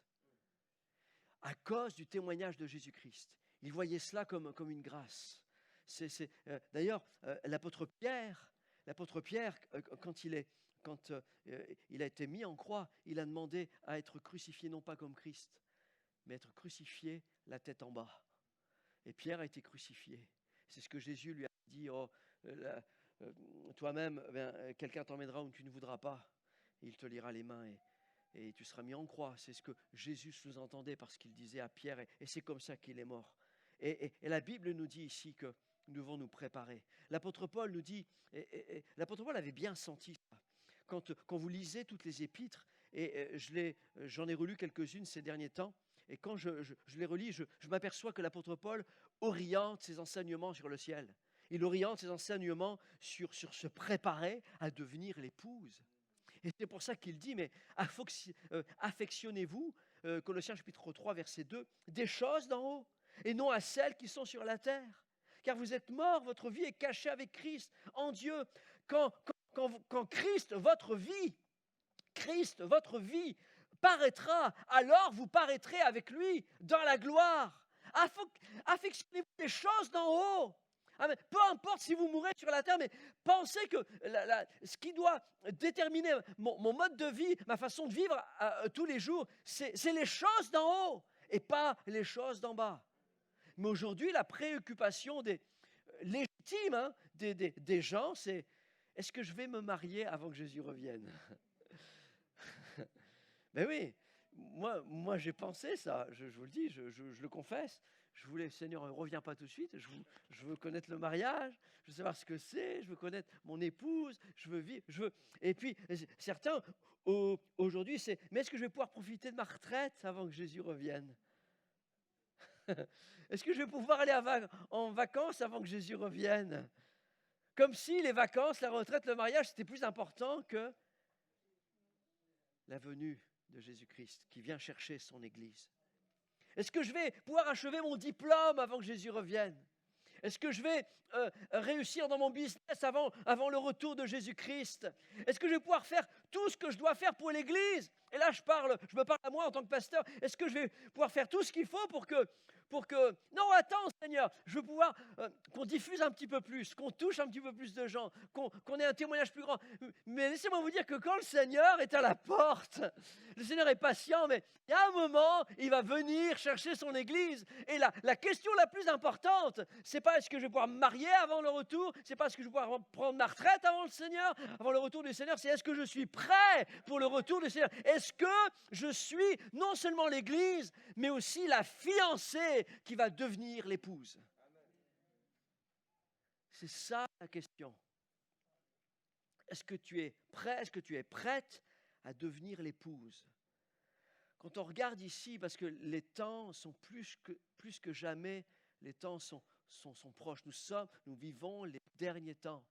À cause du témoignage de Jésus-Christ. Il voyait cela comme une grâce. D'ailleurs, l'apôtre Pierre, quand il a été mis en croix, il a demandé à être crucifié non pas comme Christ, mais être crucifié la tête en bas. Et Pierre a été crucifié. C'est ce que Jésus lui a dit, toi-même, quelqu'un t'emmènera où tu ne voudras pas. Et il te liera les mains et tu seras mis en croix. C'est ce que Jésus sous-entendait parce qu'il disait à Pierre, et c'est comme ça qu'il est mort. Et la Bible nous dit ici que nous devons nous préparer. L'apôtre Paul nous dit, l'apôtre Paul avait bien senti ça. Quand vous lisez toutes les épîtres, et j'en ai relu quelques-unes ces derniers temps, et quand je les relis, je m'aperçois que l'apôtre Paul oriente ses enseignements sur le ciel. Il oriente ses enseignements sur se préparer à devenir l'épouse. Et c'est pour ça qu'il dit, mais affectionnez-vous, Colossiens chapitre 3, verset 2, des choses d'en haut, et non à celles qui sont sur la terre. Car vous êtes morts, votre vie est cachée avec Christ en Dieu. Quand Christ, votre vie, paraîtra, alors vous paraîtrez avec lui dans la gloire. Affectionnez-vous des choses d'en haut. Amen. Peu importe si vous mourrez sur la terre, mais pensez que ce qui doit déterminer mon mode de vie, ma façon de vivre tous les jours, c'est les choses d'en haut et pas les choses d'en bas. Mais aujourd'hui, la préoccupation légitime des gens, c'est est-ce que je vais me marier avant que Jésus revienne? Ben oui, moi j'ai pensé ça, je vous le dis, je le confesse. Je voulais, Seigneur, ne reviens pas tout de suite, je veux connaître le mariage, je veux savoir ce que c'est, je veux connaître mon épouse, je veux vivre, Et puis, certains, aujourd'hui, mais est-ce que je vais pouvoir profiter de ma retraite avant que Jésus revienne? Est-ce que je vais pouvoir aller en vacances avant que Jésus revienne? Comme si les vacances, la retraite, le mariage, c'était plus important que la venue de Jésus-Christ qui vient chercher son Église. Est-ce que je vais pouvoir achever mon diplôme avant que Jésus revienne? Est-ce que je vais réussir dans mon business avant le retour de Jésus-Christ? Est-ce que je vais pouvoir faire tout ce que je dois faire pour l'Église? Et là, je me parle à moi en tant que pasteur. Est-ce que je vais pouvoir faire tout ce qu'il faut pour que... Non, attends, Seigneur, je veux pouvoir qu'on diffuse un petit peu plus, qu'on touche un petit peu plus de gens, qu'on ait un témoignage plus grand. Mais laissez-moi vous dire que quand le Seigneur est à la porte, le Seigneur est patient, mais il y a un moment, il va venir chercher son Église. Et la question la plus importante, c'est pas est-ce que je vais pouvoir me marier avant le retour, c'est pas est-ce que je vais pouvoir prendre ma retraite avant le retour du Seigneur, c'est est-ce que je suis prêt pour le retour du Seigneur? Est-ce que je suis non seulement l'Église, mais aussi la fiancée qui va devenir l'épouse? C'est ça la question. Est-ce que tu es prêt, est-ce que tu es prête à devenir l'épouse? Quand on regarde ici, parce que les temps sont plus que jamais, les temps sont proches. Nous vivons les derniers temps.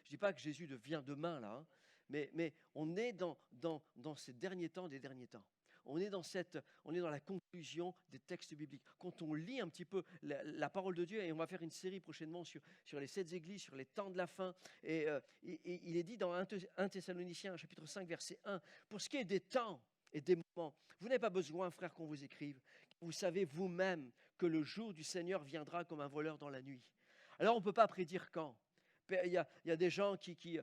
Je ne dis pas que Jésus vient demain, là, hein, mais on est dans ces derniers temps des derniers temps. On est dans la conclusion des textes bibliques. Quand on lit un petit peu la parole de Dieu, et on va faire une série prochainement sur les 7 églises, sur les temps de la fin, et il est dit dans 1 Thessaloniciens, chapitre 5, verset 1, pour ce qui est des temps et des moments, vous n'avez pas besoin, frères, qu'on vous écrive. Vous savez vous-même que le jour du Seigneur viendra comme un voleur dans la nuit. Alors on ne peut pas prédire quand. Il y a des gens qui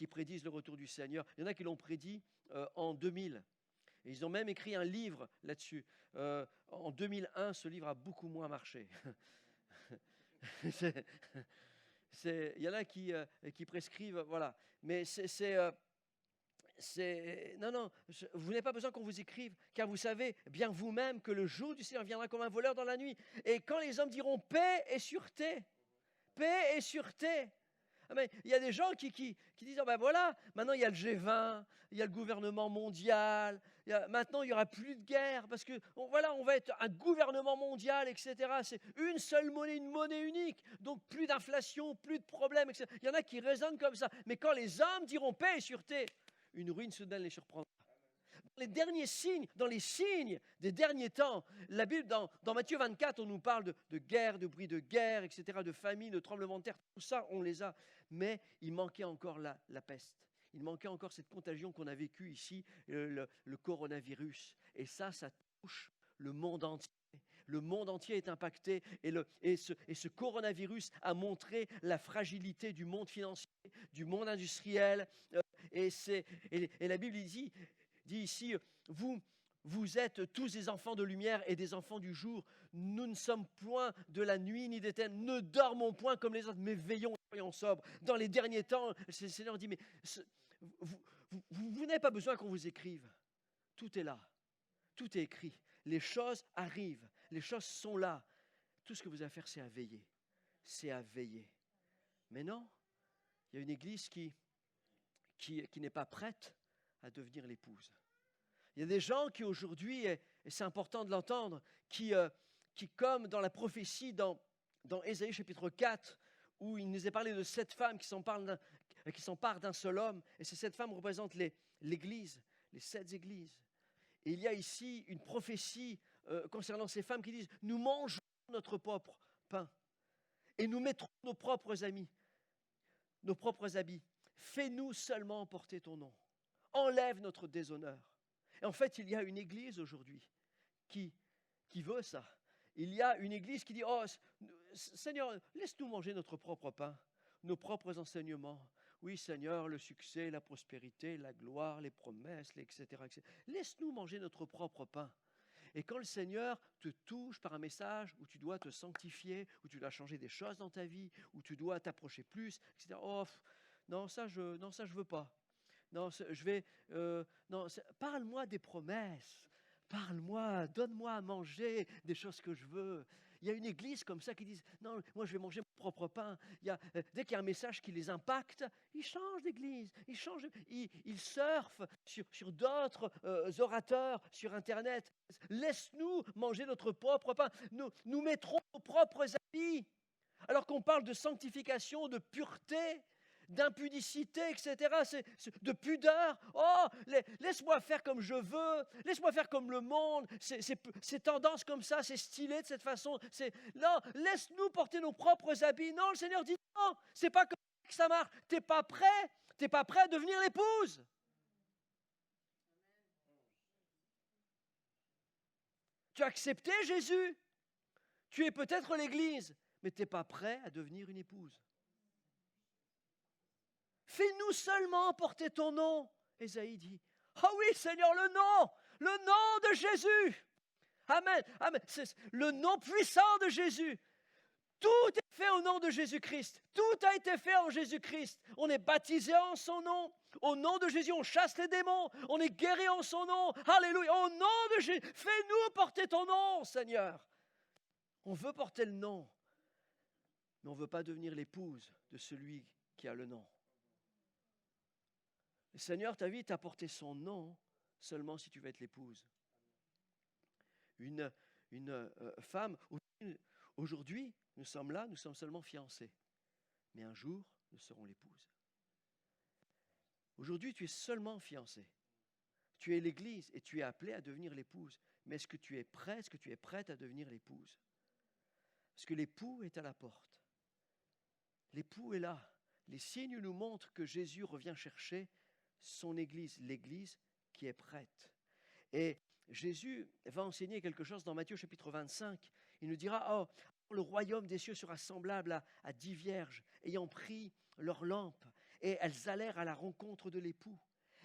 prédisent le retour du Seigneur. Il y en a qui l'ont prédit en 2000. Et ils ont même écrit un livre là-dessus. En 2001, ce livre a beaucoup moins marché. Il y en a qui prescrivent, voilà. Mais non, vous n'avez pas besoin qu'on vous écrive, car vous savez bien vous-même que le jour du Seigneur viendra comme un voleur dans la nuit. Et quand les hommes diront paix et sûreté, il y a des gens qui disent, oh ben voilà, maintenant il y a le G20, il y a le gouvernement mondial, maintenant il n'y aura plus de guerre, parce que on va être un gouvernement mondial, etc. C'est une seule monnaie, une monnaie unique, donc plus d'inflation, plus de problèmes, etc. Il y en a qui raisonnent comme ça, mais quand les hommes diront paix et sûreté, une ruine soudaine les surprendra. les derniers signes, dans les signes des derniers temps. La Bible, dans Matthieu 24, on nous parle de guerre, de bruit de guerre, etc., de famine, de tremblement de terre. Tout ça, on les a. Mais il manquait encore la peste. Il manquait encore cette contagion qu'on a vécue ici, le coronavirus. Et ça touche le monde entier. Le monde entier est impacté et ce coronavirus a montré la fragilité du monde financier, du monde industriel. Et la Bible dit ici, vous êtes tous des enfants de lumière et des enfants du jour. Nous ne sommes point de la nuit ni des ténèbres. Ne dormons point comme les autres, mais veillons et soyons sobres. Dans les derniers temps, le Seigneur dit, mais vous n'avez pas besoin qu'on vous écrive. Tout est là. Tout est écrit. Les choses arrivent. Les choses sont là. Tout ce que vous avez à faire, c'est à veiller. C'est à veiller. Mais non, il y a une église qui n'est pas prête à devenir l'épouse. Il y a des gens qui aujourd'hui, et c'est important de l'entendre, qui comme dans la prophétie dans Ésaïe chapitre 4, où il nous est parlé de 7 femmes qui s'emparent d'un seul homme, et ces 7 femmes représentent l'église, les 7 églises. Et il y a ici une prophétie concernant ces femmes qui disent « Nous mangerons notre propre pain et nous mettrons nos propres habits. Fais-nous seulement porter ton nom. Enlève notre déshonneur. » Et en fait, il y a une église aujourd'hui qui veut ça. Il y a une église qui dit « Oh, Seigneur, laisse-nous manger notre propre pain, nos propres enseignements. Oui, Seigneur, le succès, la prospérité, la gloire, les promesses, etc., etc. Laisse-nous manger notre propre pain. » Et quand le Seigneur te touche par un message où tu dois te sanctifier, où tu dois changer des choses dans ta vie, où tu dois t'approcher plus, etc. Oh, non, ça je veux pas. Non, parle-moi des promesses. Parle-moi, donne-moi à manger des choses que je veux. Il y a une église comme ça qui dit « Non, moi je vais manger mon propre pain. » Dès qu'il y a un message qui les impacte, ils changent d'église, ils surfent sur d'autres orateurs sur Internet. Laisse-nous manger notre propre pain. Nous mettrons nos propres habits. Alors qu'on parle de sanctification, de pureté, d'impudicité, etc., de pudeur. Oh, laisse-moi faire comme je veux, laisse-moi faire comme le monde, c'est tendance comme ça, c'est stylé de cette façon. Non, laisse-nous porter nos propres habits. Non, le Seigneur dit non, c'est pas comme ça que ça marche. T'es pas prêt à devenir l'épouse. Tu as accepté Jésus, tu es peut-être l'église, mais tu n'es pas prêt à devenir une épouse. Fais-nous seulement porter ton nom. Ésaïe dit, « Ah oui, Seigneur, le nom de Jésus. » Amen, amen. C'est le nom puissant de Jésus. Tout est fait au nom de Jésus-Christ. Tout a été fait en Jésus-Christ. On est baptisé en son nom. Au nom de Jésus, on chasse les démons. On est guéri en son nom. Alléluia. Au nom de Jésus, fais-nous porter ton nom, Seigneur. On veut porter le nom, mais on ne veut pas devenir l'épouse de celui qui a le nom. Le Seigneur t'invite à porter son nom seulement si tu veux être l'épouse. Une femme, aujourd'hui, nous sommes là, nous sommes seulement fiancés. Mais un jour, nous serons l'épouse. Aujourd'hui, tu es seulement fiancé. Tu es l'église et tu es appelé à devenir l'épouse. Mais est-ce que tu es prêt, est-ce que tu es prête à devenir l'épouse? Parce que l'époux est à la porte. L'époux est là. Les signes nous montrent que Jésus revient chercher son église, l'église qui est prête. Et Jésus va enseigner quelque chose dans Matthieu chapitre 25. Il nous dira, le royaume des cieux sera semblable à 10 vierges ayant pris leurs lampes et elles allèrent à la rencontre de l'époux.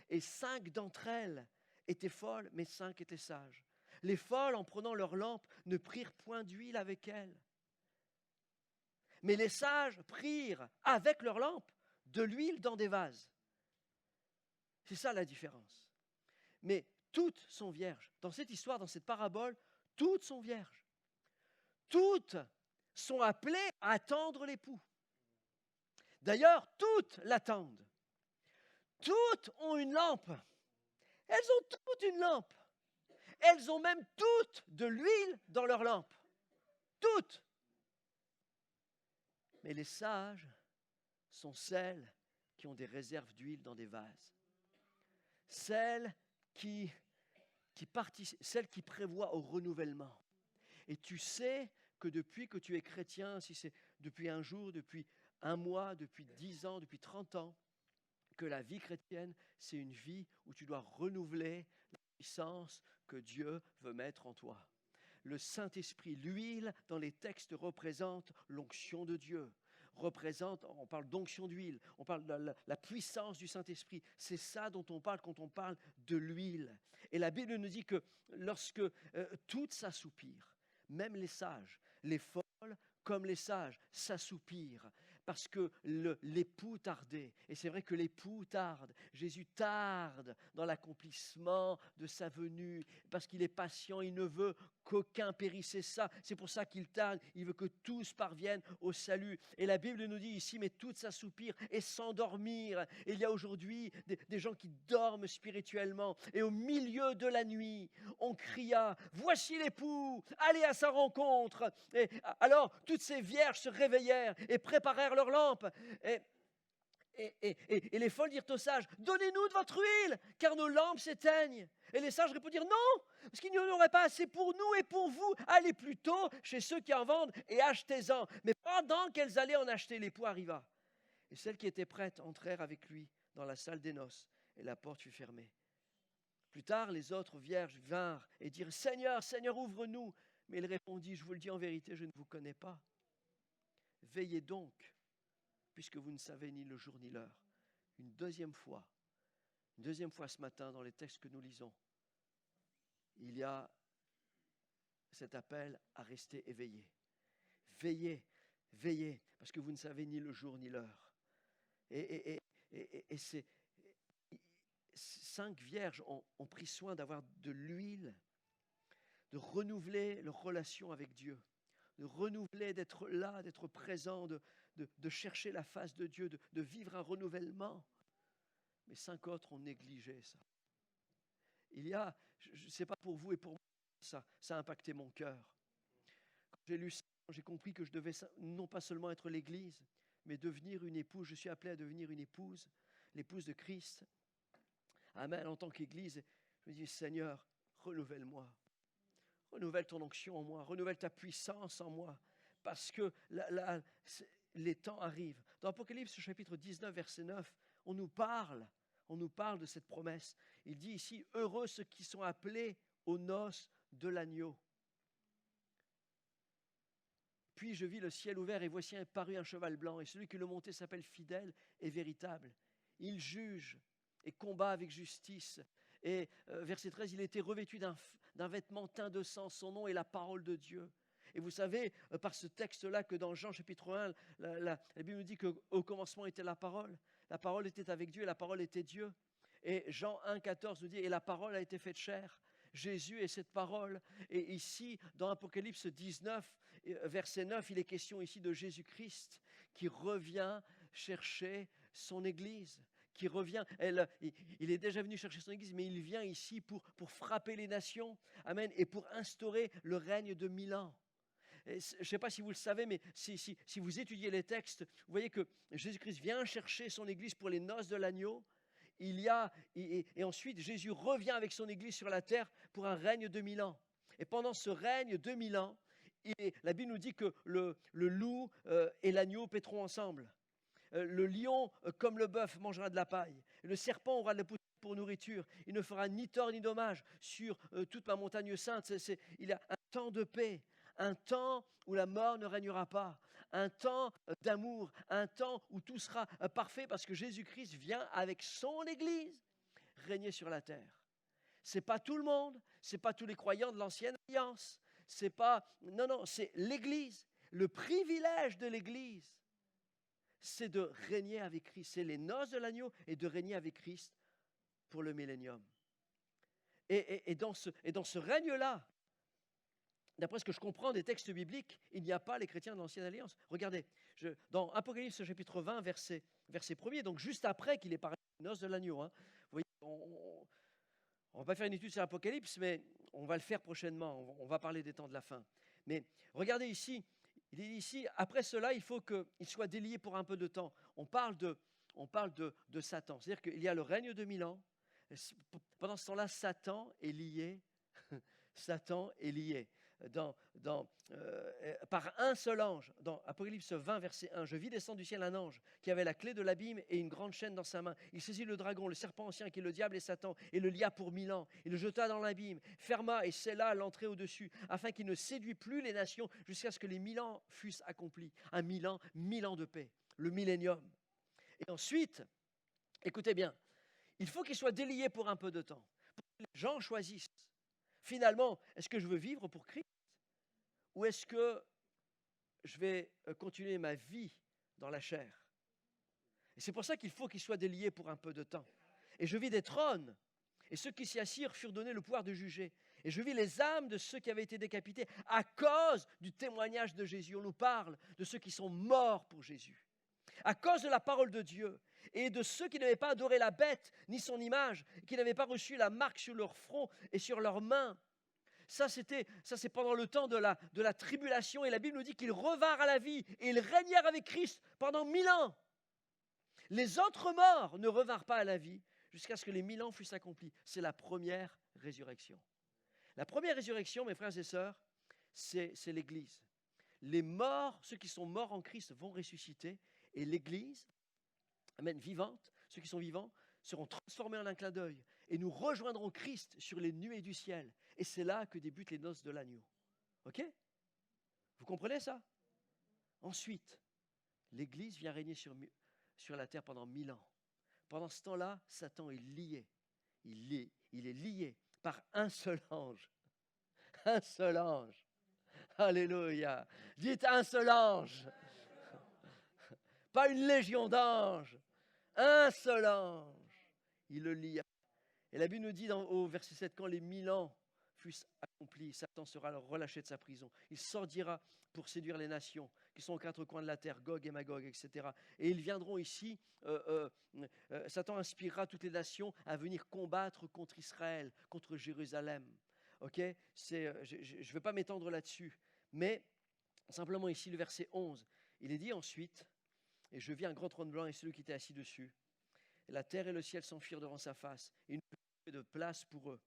Et 5 d'entre elles étaient folles, mais 5 étaient sages. Les folles, en prenant leurs lampes, ne prirent point d'huile avec elles. Mais les sages prirent avec leurs lampes de l'huile dans des vases. C'est ça la différence. Mais toutes sont vierges. Dans cette histoire, dans cette parabole, toutes sont vierges. Toutes sont appelées à attendre l'époux. D'ailleurs, toutes l'attendent. Toutes ont une lampe. Elles ont toutes une lampe. Elles ont même toutes de l'huile dans leur lampe. Toutes. Mais les sages sont celles qui ont des réserves d'huile dans des vases. Celles qui celle qui prévoit au renouvellement. Et tu sais que depuis que tu es chrétien, si c'est depuis un jour, depuis un mois, depuis 10 ans, depuis 30 ans, que la vie chrétienne, c'est une vie où tu dois renouveler la puissance que Dieu veut mettre en toi. Le Saint-Esprit, l'huile dans les textes représente l'onction de Dieu. On parle d'onction d'huile, on parle de la puissance du Saint-Esprit. C'est ça dont on parle quand on parle de l'huile. Et la Bible nous dit que lorsque toutes s'assoupirent, même les sages, les folles comme les sages s'assoupirent, parce que l'époux tardait. Et c'est vrai que l'époux tarde. Jésus tarde dans l'accomplissement de sa venue, parce qu'il est patient, il ne veut qu'aucun périsse. C'est ça, c'est pour ça qu'il tarde. Il veut que tous parviennent au salut. Et la Bible nous dit ici, mais toutes s'assoupirent et s'endormir. Et il y a aujourd'hui des gens qui dorment spirituellement. Et au milieu de la nuit, on cria, voici l'époux, allez à sa rencontre. Et alors, toutes ces vierges se réveillèrent et préparèrent leurs lampes. Et les folles dirent aux sages, donnez-nous de votre huile, car nos lampes s'éteignent. Et les sages répondirent, non, parce qu'il n'y en aurait pas assez pour nous et pour vous. Allez plutôt chez ceux qui en vendent et achetez-en. Mais pendant qu'elles allaient en acheter, l'époux arriva. Et celles qui étaient prêtes entrèrent avec lui dans la salle des noces, et la porte fut fermée. Plus tard, les autres vierges vinrent et dirent, Seigneur, Seigneur, ouvre-nous. Mais il répondit, je vous le dis en vérité, je ne vous connais pas. Veillez donc, puisque vous ne savez ni le jour ni l'heure. Une deuxième fois ce matin, dans les textes que nous lisons, il y a cet appel à rester éveillé. Veillez, veillez, parce que vous ne savez ni le jour ni l'heure. Et ces 5 vierges ont pris soin d'avoir de l'huile, de renouveler leur relation avec Dieu, de renouveler, d'être là, d'être présent, de chercher la face de Dieu, de vivre un renouvellement. Mais 5 autres ont négligé ça. Il y a, je ne sais pas pour vous et pour moi, ça a impacté mon cœur. Quand j'ai lu ça, j'ai compris que je devais non pas seulement être l'Église, mais devenir une épouse. Je suis appelé à devenir une épouse, l'épouse de Christ. Amen. En tant qu'Église, je me dis, Seigneur, renouvelle-moi. Renouvelle ton onction en moi, renouvelle ta puissance en moi, parce que les temps arrivent. Dans Apocalypse chapitre 19, verset 9, on nous parle de cette promesse. Il dit ici, heureux ceux qui sont appelés aux noces de l'agneau. Puis je vis le ciel ouvert et voici apparu un cheval blanc, et celui qui le montait s'appelle fidèle et véritable. Il juge et combat avec justice. Et verset 13, il était revêtu d'un vêtement teint de sang, son nom est la parole de Dieu. Et vous savez, par ce texte-là, que dans Jean chapitre 1, la Bible nous dit qu'au commencement était la parole était avec Dieu et la parole était Dieu. Et Jean 1, 14 nous dit, et la parole a été faite chair. Jésus est cette parole. Et ici, dans Apocalypse 19, verset 9, il est question ici de Jésus-Christ qui revient chercher son Église. Qui revient, il est déjà venu chercher son Église, mais il vient ici pour frapper les nations, amen, et pour instaurer le règne de 1000 ans. Et je ne sais pas si vous le savez, mais si vous étudiez les textes, vous voyez que Jésus-Christ vient chercher son Église pour les noces de l'agneau. Et ensuite, Jésus revient avec son Église sur la terre pour un règne de 1000 ans. Et pendant ce règne de 1000 ans, la Bible nous dit que le loup et l'agneau paîtront ensemble. Le lion, comme le bœuf, mangera de la paille. Le serpent aura de la poussière pour nourriture. Il ne fera ni tort ni dommage sur toute ma montagne sainte. Il y a un temps de paix, un temps où la mort ne régnera pas, un temps d'amour, un temps où tout sera parfait parce que Jésus-Christ vient avec son Église régner sur la terre. Ce n'est pas tout le monde, ce n'est pas tous les croyants de l'ancienne alliance. C'est l'Église. Le privilège de l'Église, c'est de régner avec Christ. C'est les noces de l'agneau et de régner avec Christ pour le millénium. Et dans ce règne-là, d'après ce que je comprends des textes bibliques, il n'y a pas les chrétiens de l'Ancienne Alliance. Regardez, dans Apocalypse chapitre 20, verset 1er, donc juste après qu'il ait parlé des noces de l'agneau. Vous voyez, on ne va pas faire une étude sur l'Apocalypse, mais on va le faire prochainement. On va parler des temps de la fin. Mais regardez ici, il dit ici, après cela, il faut qu'il soit délié pour un peu de temps. On parle de Satan. C'est-à-dire qu'il y a le règne de 1000 ans. Pendant ce temps-là, Satan est lié. Satan est lié par un seul ange. Dans Apocalypse 20, verset 1, je vis descendre du ciel un ange qui avait la clé de l'abîme et une grande chaîne dans sa main. Il saisit le dragon, le serpent ancien qui est le diable et Satan, et le lia pour 1000 ans. Il le jeta dans l'abîme, ferma et scella l'entrée au-dessus, afin qu'il ne séduise plus les nations jusqu'à ce que les 1000 ans fussent accomplis. Un 1000 ans, 1000 ans de paix, le millénium. Et ensuite, écoutez bien, il faut qu'il soit délié pour un peu de temps. Pour que les gens choisissent. Finalement, est-ce que je veux vivre pour Christ ou est-ce que je vais continuer ma vie dans la chair? Et c'est pour ça qu'il faut qu'il soit délié pour un peu de temps. Et je vis des trônes, et ceux qui s'y assirent furent donnés le pouvoir de juger. Et je vis les âmes de ceux qui avaient été décapités à cause du témoignage de Jésus. On nous parle de ceux qui sont morts pour Jésus, à cause de la parole de Dieu, et de ceux qui n'avaient pas adoré la bête ni son image, qui n'avaient pas reçu la marque sur leur front et sur leurs mains. Ça, c'est pendant le temps de la tribulation, et la Bible nous dit qu'ils revinrent à la vie et ils régnèrent avec Christ pendant 1000 ans. Les autres morts ne revinrent pas à la vie jusqu'à ce que les 1000 ans fussent accomplis. C'est la première résurrection. La première résurrection, mes frères et sœurs, c'est l'Église. Les morts, ceux qui sont morts en Christ vont ressusciter, et l'Église, amen, vivante, ceux qui sont vivants, seront transformés en un clin d'œil, et nous rejoindrons Christ sur les nuées du ciel. Et c'est là que débutent les noces de l'agneau. OK? Vous comprenez ça? Ensuite, l'Église vient régner sur la terre pendant 1000 ans. Pendant ce temps-là, Satan est lié. Il est lié par un seul ange. Un seul ange. Alléluia. Dites un seul ange. Pas une légion d'anges. Un seul ange. Il le lia. Et la Bible nous dit au verset 7, quand les 1000 ans fussent accomplis, Satan sera relâché de sa prison. Il sortira pour séduire les nations qui sont aux quatre coins de la terre, Gog et Magog, etc. Et ils viendront ici, Satan inspirera toutes les nations à venir combattre contre Israël, contre Jérusalem. Okay? Je ne vais pas m'étendre là-dessus, mais simplement ici, le verset 11, il est dit ensuite, et je vis un grand trône blanc et celui qui était assis dessus. Et la terre et le ciel s'enfuirent devant sa face, et il n'y eut plus de place pour eux.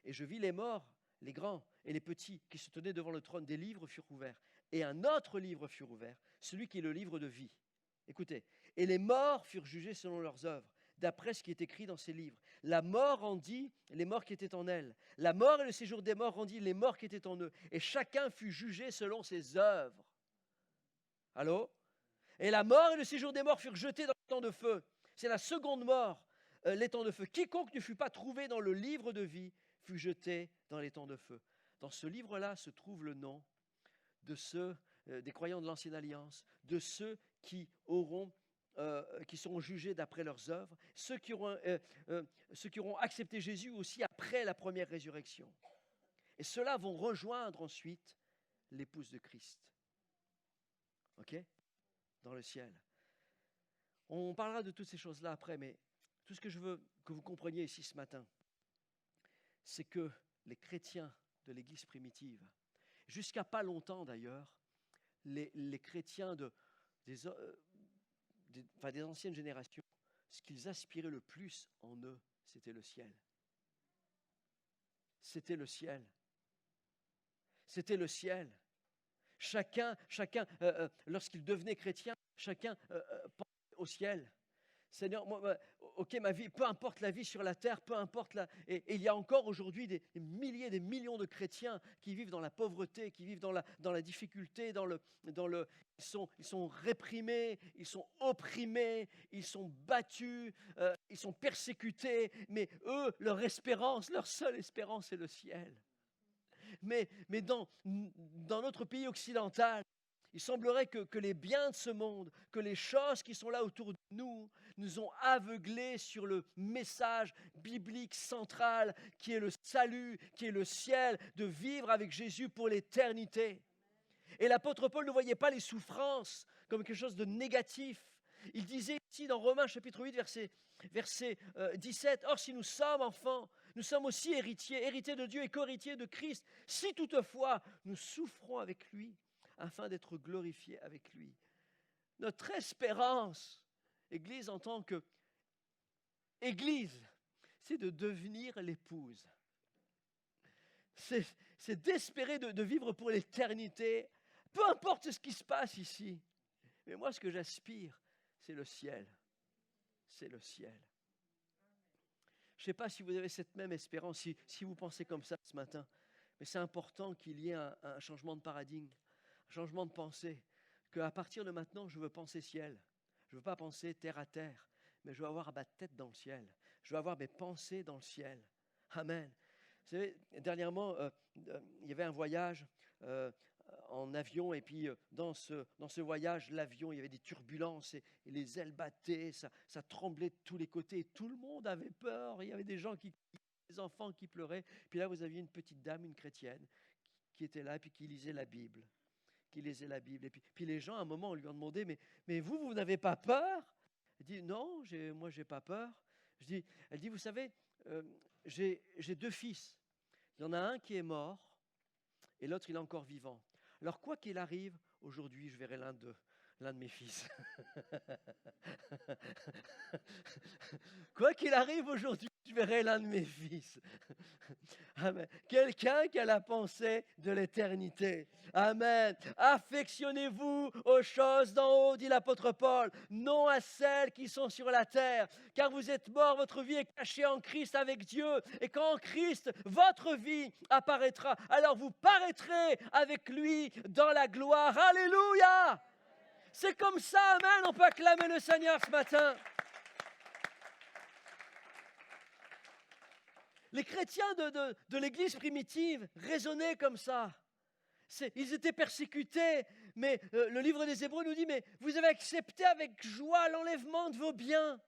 Et je vis les morts, les grands et les petits, qui se tenaient devant le trône. Des livres furent ouverts. Et un autre livre fut ouvert, celui qui est le livre de vie. Écoutez, et les morts furent jugés selon leurs œuvres, d'après ce qui est écrit dans ces livres. La mort rendit les morts qui étaient en elle. La mort et le séjour des morts rendit les morts qui étaient en eux. Et chacun fut jugé selon ses œuvres. Allô? Et la mort et le séjour des morts furent jetés dans le temps de feu. C'est la seconde mort, les temps de feu. Quiconque ne fut pas trouvé dans le livre de vie fut jeté dans les temps de feu. Dans ce livre-là se trouve le nom de ceux, des croyants de l'Ancienne Alliance, de ceux qui seront jugés d'après leurs œuvres, ceux qui auront accepté Jésus aussi après la première résurrection. Et ceux-là vont rejoindre ensuite l'épouse de Christ. OK? Dans le ciel. On parlera de toutes ces choses-là après, mais tout ce que je veux que vous compreniez ici ce matin, c'est que les chrétiens de l'Église primitive, jusqu'à pas longtemps d'ailleurs, les chrétiens des anciennes générations, ce qu'ils aspiraient le plus en eux, c'était le ciel. C'était le ciel. C'était le ciel. Chacun, lorsqu'il devenait chrétien, chacun pensait au ciel. Seigneur, ok, ma vie, peu importe la vie sur la terre, peu importe et il y a encore aujourd'hui des milliers, des millions de chrétiens qui vivent dans la pauvreté, qui vivent dans la difficulté, ils sont réprimés, ils sont opprimés, ils sont battus, ils sont persécutés, mais eux, leur seule espérance, c'est le ciel. Mais dans notre pays occidental, il semblerait que les biens de ce monde, que les choses qui sont là autour de nous ont aveuglés sur le message biblique central qui est le salut, qui est le ciel, de vivre avec Jésus pour l'éternité. Et l'apôtre Paul ne voyait pas les souffrances comme quelque chose de négatif. Il disait ici dans Romains chapitre 8, verset 17, « Or si nous sommes enfants, nous sommes aussi héritiers de Dieu et co-héritiers de Christ, si toutefois nous souffrons avec lui, afin d'être glorifiés avec lui. » Notre espérance, Église en tant que Église, c'est de devenir l'épouse. C'est d'espérer de vivre pour l'éternité, peu importe ce qui se passe ici. Mais moi, ce que j'aspire, c'est le ciel. C'est le ciel. Je ne sais pas si vous avez cette même espérance, si vous pensez comme ça ce matin, mais c'est important qu'il y ait un changement de paradigme, un changement de pensée, qu'à partir de maintenant, je veux penser ciel. Je ne veux pas penser terre à terre, mais je veux avoir ma tête dans le ciel. Je veux avoir mes pensées dans le ciel. Amen. Vous savez, dernièrement, il y avait un voyage en avion, et puis dans ce voyage, l'avion, il y avait des turbulences, et les ailes battaient, ça tremblait de tous les côtés, et tout le monde avait peur. Il y avait des gens des enfants qui pleuraient. Puis là, vous aviez une petite dame, une chrétienne, qui était là, et puis qui lisait la Bible. Et puis les gens, à un moment, on lui a demandé, mais vous n'avez pas peur? Elle dit, non, moi, je n'ai pas peur. Elle dit, vous savez, j'ai 2 fils. Il y en a un qui est mort et l'autre, il est encore vivant. Alors, quoi qu'il arrive, aujourd'hui, je verrai l'un de mes fils. Quoi qu'il arrive aujourd'hui, je verrai l'un de mes fils. Amen. Quelqu'un qui a la pensée de l'éternité. Amen. Affectionnez-vous aux choses d'en haut, dit l'apôtre Paul, non à celles qui sont sur la terre, car vous êtes morts, votre vie est cachée en Christ avec Dieu, et quand en Christ, votre vie apparaîtra, alors vous paraîtrez avec lui dans la gloire. Alléluia! C'est comme ça, amen, on peut acclamer le Seigneur ce matin. Les chrétiens de l'Église primitive raisonnaient comme ça. Ils étaient persécutés, mais le livre des Hébreux nous dit, mais vous avez accepté avec joie l'enlèvement de vos biens,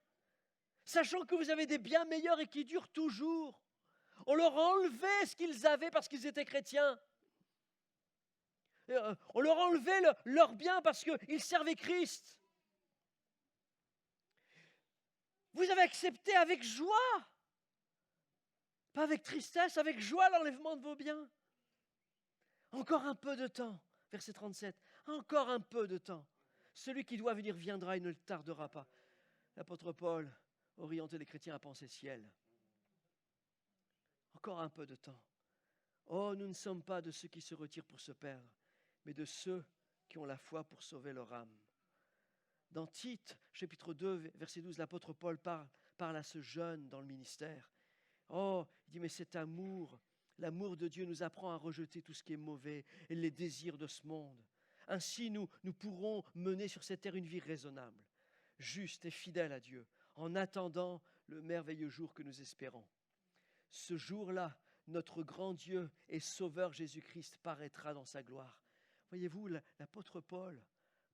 sachant que vous avez des biens meilleurs et qui durent toujours. On leur a enlevé ce qu'ils avaient parce qu'ils étaient chrétiens. On leur a enlevé leurs biens parce qu'ils servaient Christ. Vous avez accepté avec joie. Pas avec tristesse, avec joie l'enlèvement de vos biens. Encore un peu de temps, verset 37. Encore un peu de temps. Celui qui doit venir viendra, il ne le tardera pas. L'apôtre Paul orientait les chrétiens à penser ciel. Encore un peu de temps. Oh, nous ne sommes pas de ceux qui se retirent pour se perdre, mais de ceux qui ont la foi pour sauver leur âme. Dans Tite, chapitre 2, verset 12, l'apôtre Paul parle à ce jeune dans le ministère. Oh, il dit, mais cet amour, l'amour de Dieu nous apprend à rejeter tout ce qui est mauvais et les désirs de ce monde. Ainsi, nous pourrons mener sur cette terre une vie raisonnable, juste et fidèle à Dieu, en attendant le merveilleux jour que nous espérons. Ce jour-là, notre grand Dieu et Sauveur Jésus-Christ paraîtra dans sa gloire. Voyez-vous, l'apôtre Paul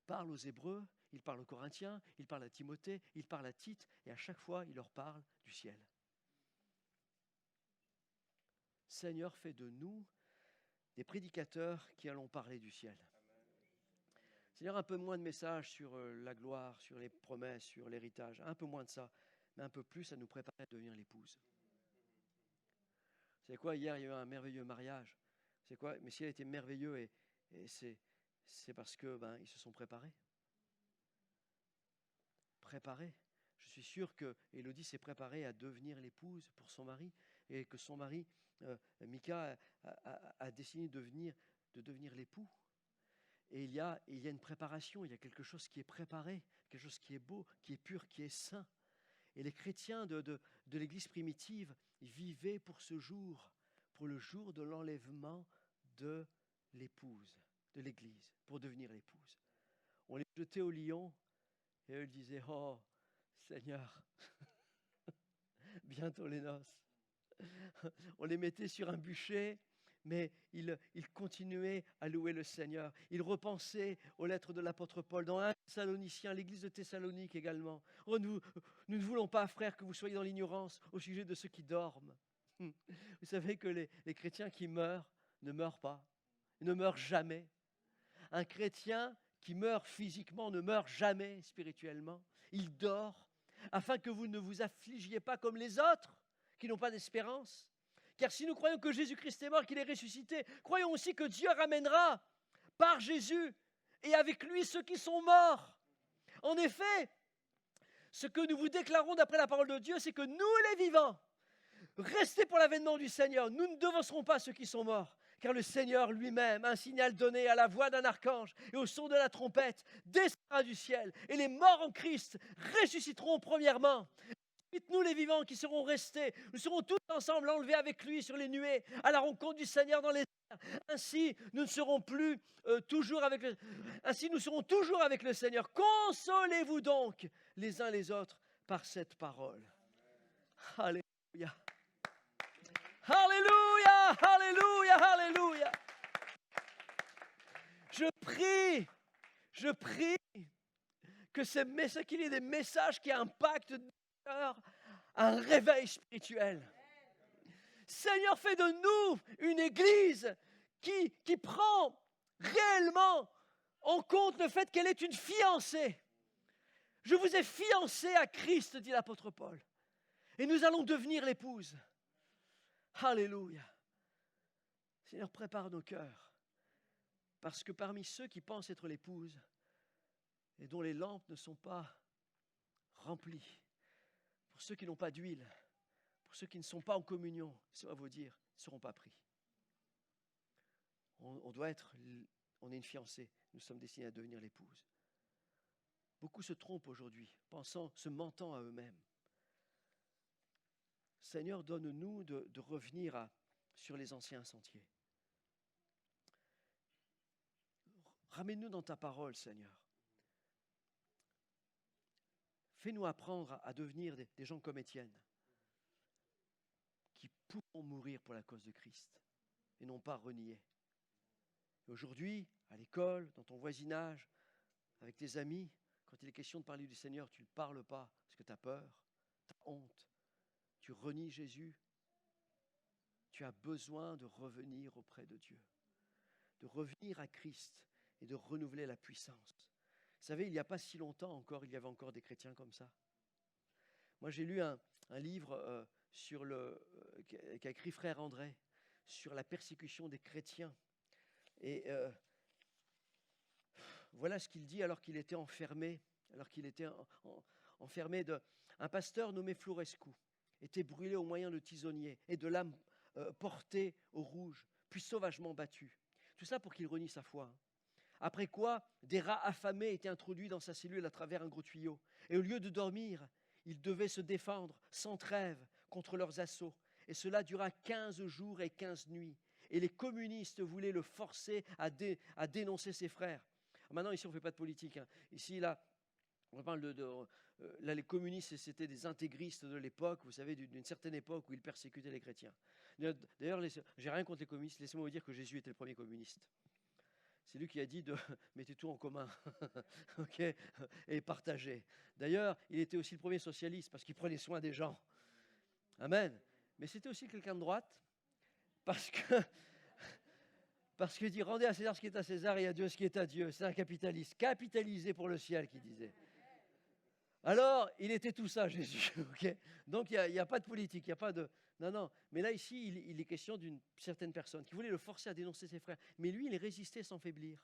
parle aux Hébreux, il parle aux Corinthiens, il parle à Timothée, il parle à Tite, et à chaque fois, il leur parle du ciel. Seigneur, fais de nous des prédicateurs qui allons parler du ciel. Seigneur, un peu moins de messages sur la gloire, sur les promesses, sur l'héritage, un peu moins de ça, mais un peu plus à nous préparer à devenir l'épouse. C'est quoi, hier, il y a eu un merveilleux mariage. C'est quoi, mais s'il a été merveilleux, et c'est parce que ils se sont préparés. Préparés. Je suis sûr que Élodie s'est préparée à devenir l'épouse pour son mari, et que son mari, Mika, a décidé de devenir l'époux. Et il y a une préparation, il y a quelque chose qui est préparé, quelque chose qui est beau, qui est pur, qui est saint. Et les chrétiens de l'Église primitive vivaient pour ce jour, pour le jour de l'enlèvement de l'épouse, de l'Église, pour devenir l'épouse. On les jetait au lion et eux disaient, oh Seigneur, bientôt les noces. On les mettait sur un bûcher, mais ils continuaient à louer le Seigneur. Ils repensaient aux lettres de l'apôtre Paul dans 1 Thessaloniciens, l'église de Thessalonique également. Oh, nous ne voulons pas, frères, que vous soyez dans l'ignorance au sujet de ceux qui dorment. Vous savez que les chrétiens qui meurent ne meurent pas, ils ne meurent jamais. Un chrétien qui meurt physiquement ne meurt jamais spirituellement. Il dort afin que vous ne vous affligiez pas comme les autres qui n'ont pas d'espérance. Car si nous croyons que Jésus-Christ est mort, qu'il est ressuscité, croyons aussi que Dieu ramènera par Jésus et avec lui ceux qui sont morts. En effet, ce que nous vous déclarons d'après la parole de Dieu, c'est que nous les vivants, Restez pour l'avènement du Seigneur. Nous ne devancerons pas ceux qui sont morts, car le Seigneur lui-même, un signal donné à la voix d'un archange et au son de la trompette, descendra du ciel, et les morts en Christ ressusciteront premièrement. Ensuite, nous les vivants qui serons restés, nous serons tous ensemble enlevés avec lui sur les nuées, à la rencontre du Seigneur dans les airs. Ainsi, nous serons toujours avec le Seigneur. Consolez-vous donc les uns les autres par cette parole. Alléluia. Alléluia, alléluia, alléluia. Je prie qu'il y ait des messages qui impactent nos cœurs, un réveil spirituel. Seigneur, fais de nous une église qui prend réellement en compte le fait qu'elle est une fiancée. Je vous ai fiancé à Christ, dit l'apôtre Paul, et nous allons devenir l'épouse. Alléluia. Seigneur, prépare nos cœurs, parce que parmi ceux qui pensent être l'épouse et dont les lampes ne sont pas remplies, pour ceux qui n'ont pas d'huile, pour ceux qui ne sont pas en communion, ça va vous dire, ils ne seront pas pris. On est une fiancée, nous sommes destinés à devenir l'épouse. Beaucoup se trompent aujourd'hui, se mentant à eux-mêmes. Seigneur, donne-nous de revenir sur les anciens sentiers. Ramène-nous dans ta parole, Seigneur. Fais-nous apprendre à devenir des gens comme Étienne, qui pourront mourir pour la cause de Christ et non pas renier. Et aujourd'hui, à l'école, dans ton voisinage, avec tes amis, quand il est question de parler du Seigneur, tu ne parles pas parce que tu as peur, tu as honte. Tu renies Jésus, tu as besoin de revenir auprès de Dieu, de revenir à Christ et de renouveler la puissance. Vous savez, il n'y a pas si longtemps encore, il y avait encore des chrétiens comme ça. Moi, j'ai lu un livre qu'a écrit Frère André sur la persécution des chrétiens. Et voilà ce qu'il dit alors qu'il était enfermé, un pasteur nommé Florescu était brûlé au moyen de tisonniers et de lames portées au rouge, puis sauvagement battu. Tout ça pour qu'il renie sa foi. Après quoi, des rats affamés étaient introduits dans sa cellule à travers un gros tuyau. Et au lieu de dormir, il devait se défendre sans trêve contre leurs assauts. Et cela dura 15 jours et 15 nuits. Et les communistes voulaient le forcer à dénoncer ses frères. Maintenant, ici, on ne fait pas de politique. Ici, là, on parle là, les communistes, c'était des intégristes de l'époque, vous savez, d'une certaine époque où ils persécutaient les chrétiens. D'ailleurs, j'ai rien contre les communistes. Laissez-moi vous dire que Jésus était le premier communiste. C'est lui qui a dit de mettez tout en commun, okay, et partagez. D'ailleurs, il était aussi le premier socialiste parce qu'il prenait soin des gens. Amen. Mais c'était aussi quelqu'un de droite parce qu'il dit rendez à César ce qui est à César et à Dieu ce qui est à Dieu. C'est un capitaliste, capitalisé pour le ciel, qui disait. Alors, il était tout ça, Jésus. Okay. Donc, il n'y a pas de politique, il n'y a pas de... Non. Mais là, ici, il est question d'une certaine personne qui voulait le forcer à dénoncer ses frères. Mais lui, il résistait sans faiblir.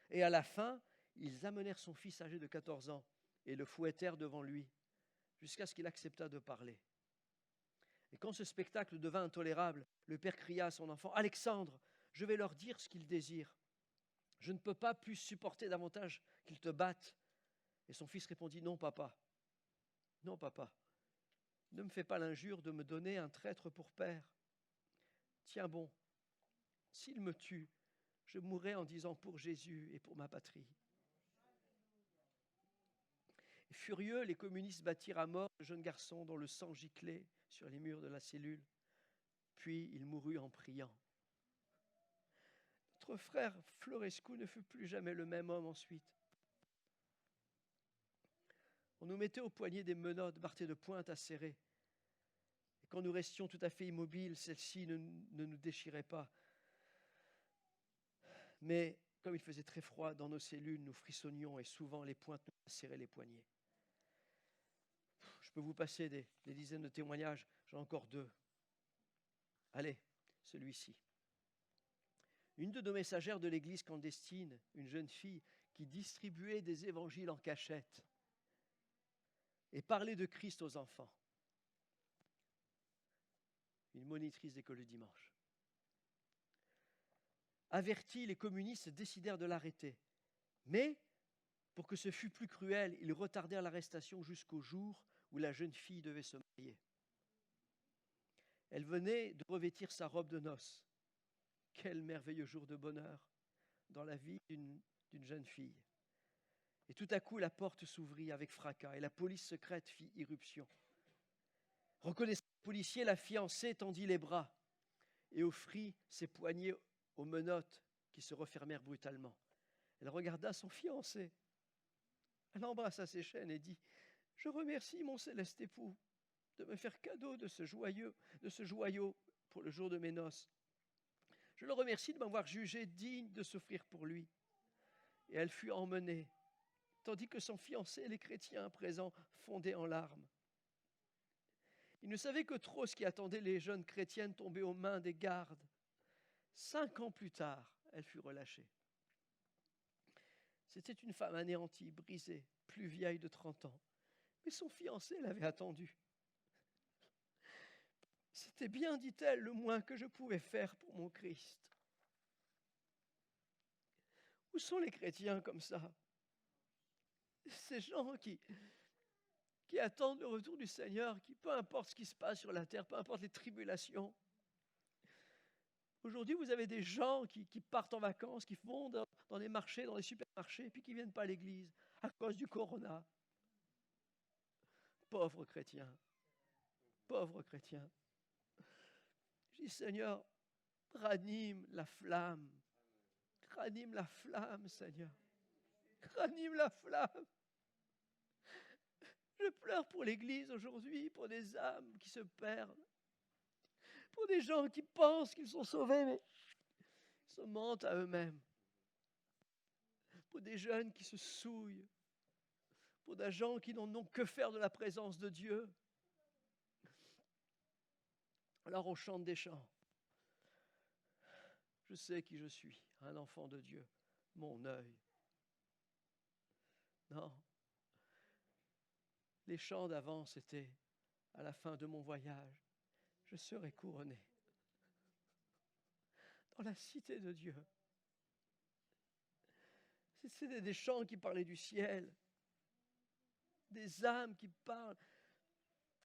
Et à la fin, ils amenèrent son fils âgé de 14 ans et le fouettèrent devant lui, jusqu'à ce qu'il acceptât de parler. Et quand ce spectacle devint intolérable, le père cria à son enfant, « Alexandre, je vais leur dire ce qu'ils désirent. Je ne peux pas plus supporter davantage qu'ils te battent. » Et son fils répondit, « Non, papa. Non, papa. Ne me fais pas l'injure de me donner un traître pour père. Tiens bon, s'il me tue, je mourrai en disant pour Jésus et pour ma patrie. » Furieux, les communistes battirent à mort le jeune garçon dont le sang giclait sur les murs de la cellule. Puis il mourut en priant. Notre frère Florescu ne fut plus jamais le même homme ensuite. On nous mettait au poignet des menottes barrées de pointe acérées. Et quand nous restions tout à fait immobiles, celles-ci ne nous déchiraient pas. Mais comme il faisait très froid dans nos cellules, nous frissonnions et souvent les pointes nous acéraient les poignets. Je peux vous passer des dizaines de témoignages, j'en ai encore 2. Allez, celui-ci. Une de nos messagères de l'église clandestine, une jeune fille qui distribuait des évangiles en cachette et parlait de Christ aux enfants. une monitrice d'école le dimanche. Avertis, les communistes décidèrent de l'arrêter. Mais, pour que ce fût plus cruel, ils retardèrent l'arrestation jusqu'au jour où la jeune fille devait se marier. Elle venait de revêtir sa robe de noces. Quel merveilleux jour de bonheur dans la vie d'une jeune fille. Et tout à coup, la porte s'ouvrit avec fracas et la police secrète fit irruption. Reconnaissant le policier, la fiancée tendit les bras et offrit ses poignets aux menottes qui se refermèrent brutalement. Elle regarda son fiancé. Elle embrassa ses chaînes et dit « Je remercie mon céleste époux de me faire cadeau de ce joyau pour le jour de mes noces. Je le remercie de m'avoir jugé digne de souffrir pour lui. » Et elle fut emmenée, tandis que son fiancé, les chrétiens présents, fondaient en larmes. Il ne savait que trop ce qui attendait les jeunes chrétiennes tombées aux mains des gardes. 5 ans plus tard, elle fut relâchée. C'était une femme anéantie, brisée, plus vieille de 30 ans. Mais son fiancé l'avait attendue. C'était bien, dit-elle, le moins que je pouvais faire pour mon Christ. Où sont les chrétiens comme ça? Ces gens qui attendent le retour du Seigneur, qui, peu importe ce qui se passe sur la terre, peu importe les tribulations. Aujourd'hui, vous avez des gens qui partent en vacances, qui vont dans les marchés, dans les supermarchés, puis qui ne viennent pas à l'église à cause du corona. Pauvres chrétiens. Pauvres chrétiens. Je dis, Seigneur, ranime la flamme. Ranime la flamme, Seigneur. Ranime la flamme. Je pleure pour l'Église aujourd'hui, pour des âmes qui se perdent, pour des gens qui pensent qu'ils sont sauvés, mais se mentent à eux-mêmes, pour des jeunes qui se souillent, pour des gens qui n'en ont que faire de la présence de Dieu. Alors on chante des chants. Je sais qui je suis, un enfant de Dieu, mon œil. Non. Les chants d'avant, c'était à la fin de mon voyage, je serai couronné dans la cité de Dieu. C'était des chants qui parlaient du ciel, des âmes qui parlent.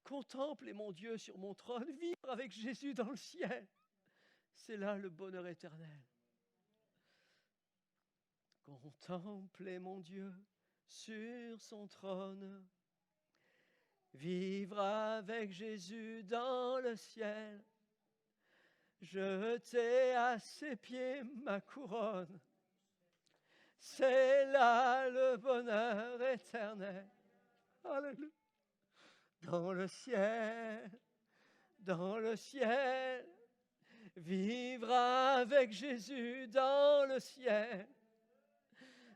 Contemplez mon Dieu sur mon trône, vivre avec Jésus dans le ciel. C'est là le bonheur éternel. Contemplez mon Dieu sur son trône. Vivre avec Jésus dans le ciel, jeter à ses pieds ma couronne, c'est là le bonheur éternel. Alléluia. Dans le ciel, vivre avec Jésus dans le ciel,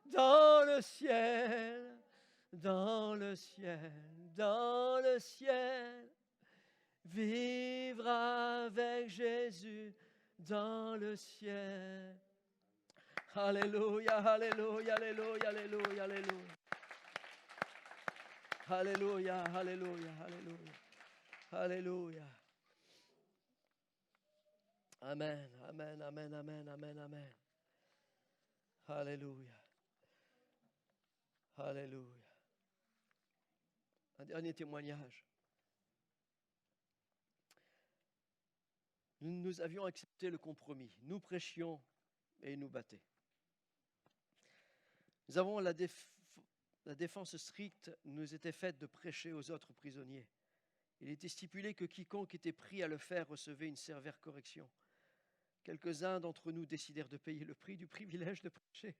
dans le ciel. Dans le ciel, vivre avec Jésus dans le ciel. Alléluia, alléluia, alléluia, alléluia, alléluia. Alléluia, alléluia, alléluia, alléluia. Amen, amen, amen, amen, amen, amen. Alléluia, alléluia. Un dernier témoignage. Nous avions accepté le compromis. Nous prêchions et ils nous battaient. Nous avons la défense stricte nous était faite de prêcher aux autres prisonniers. Il était stipulé que quiconque était pris à le faire recevait une sévère correction. Quelques-uns d'entre nous décidèrent de payer le prix du privilège de prêcher.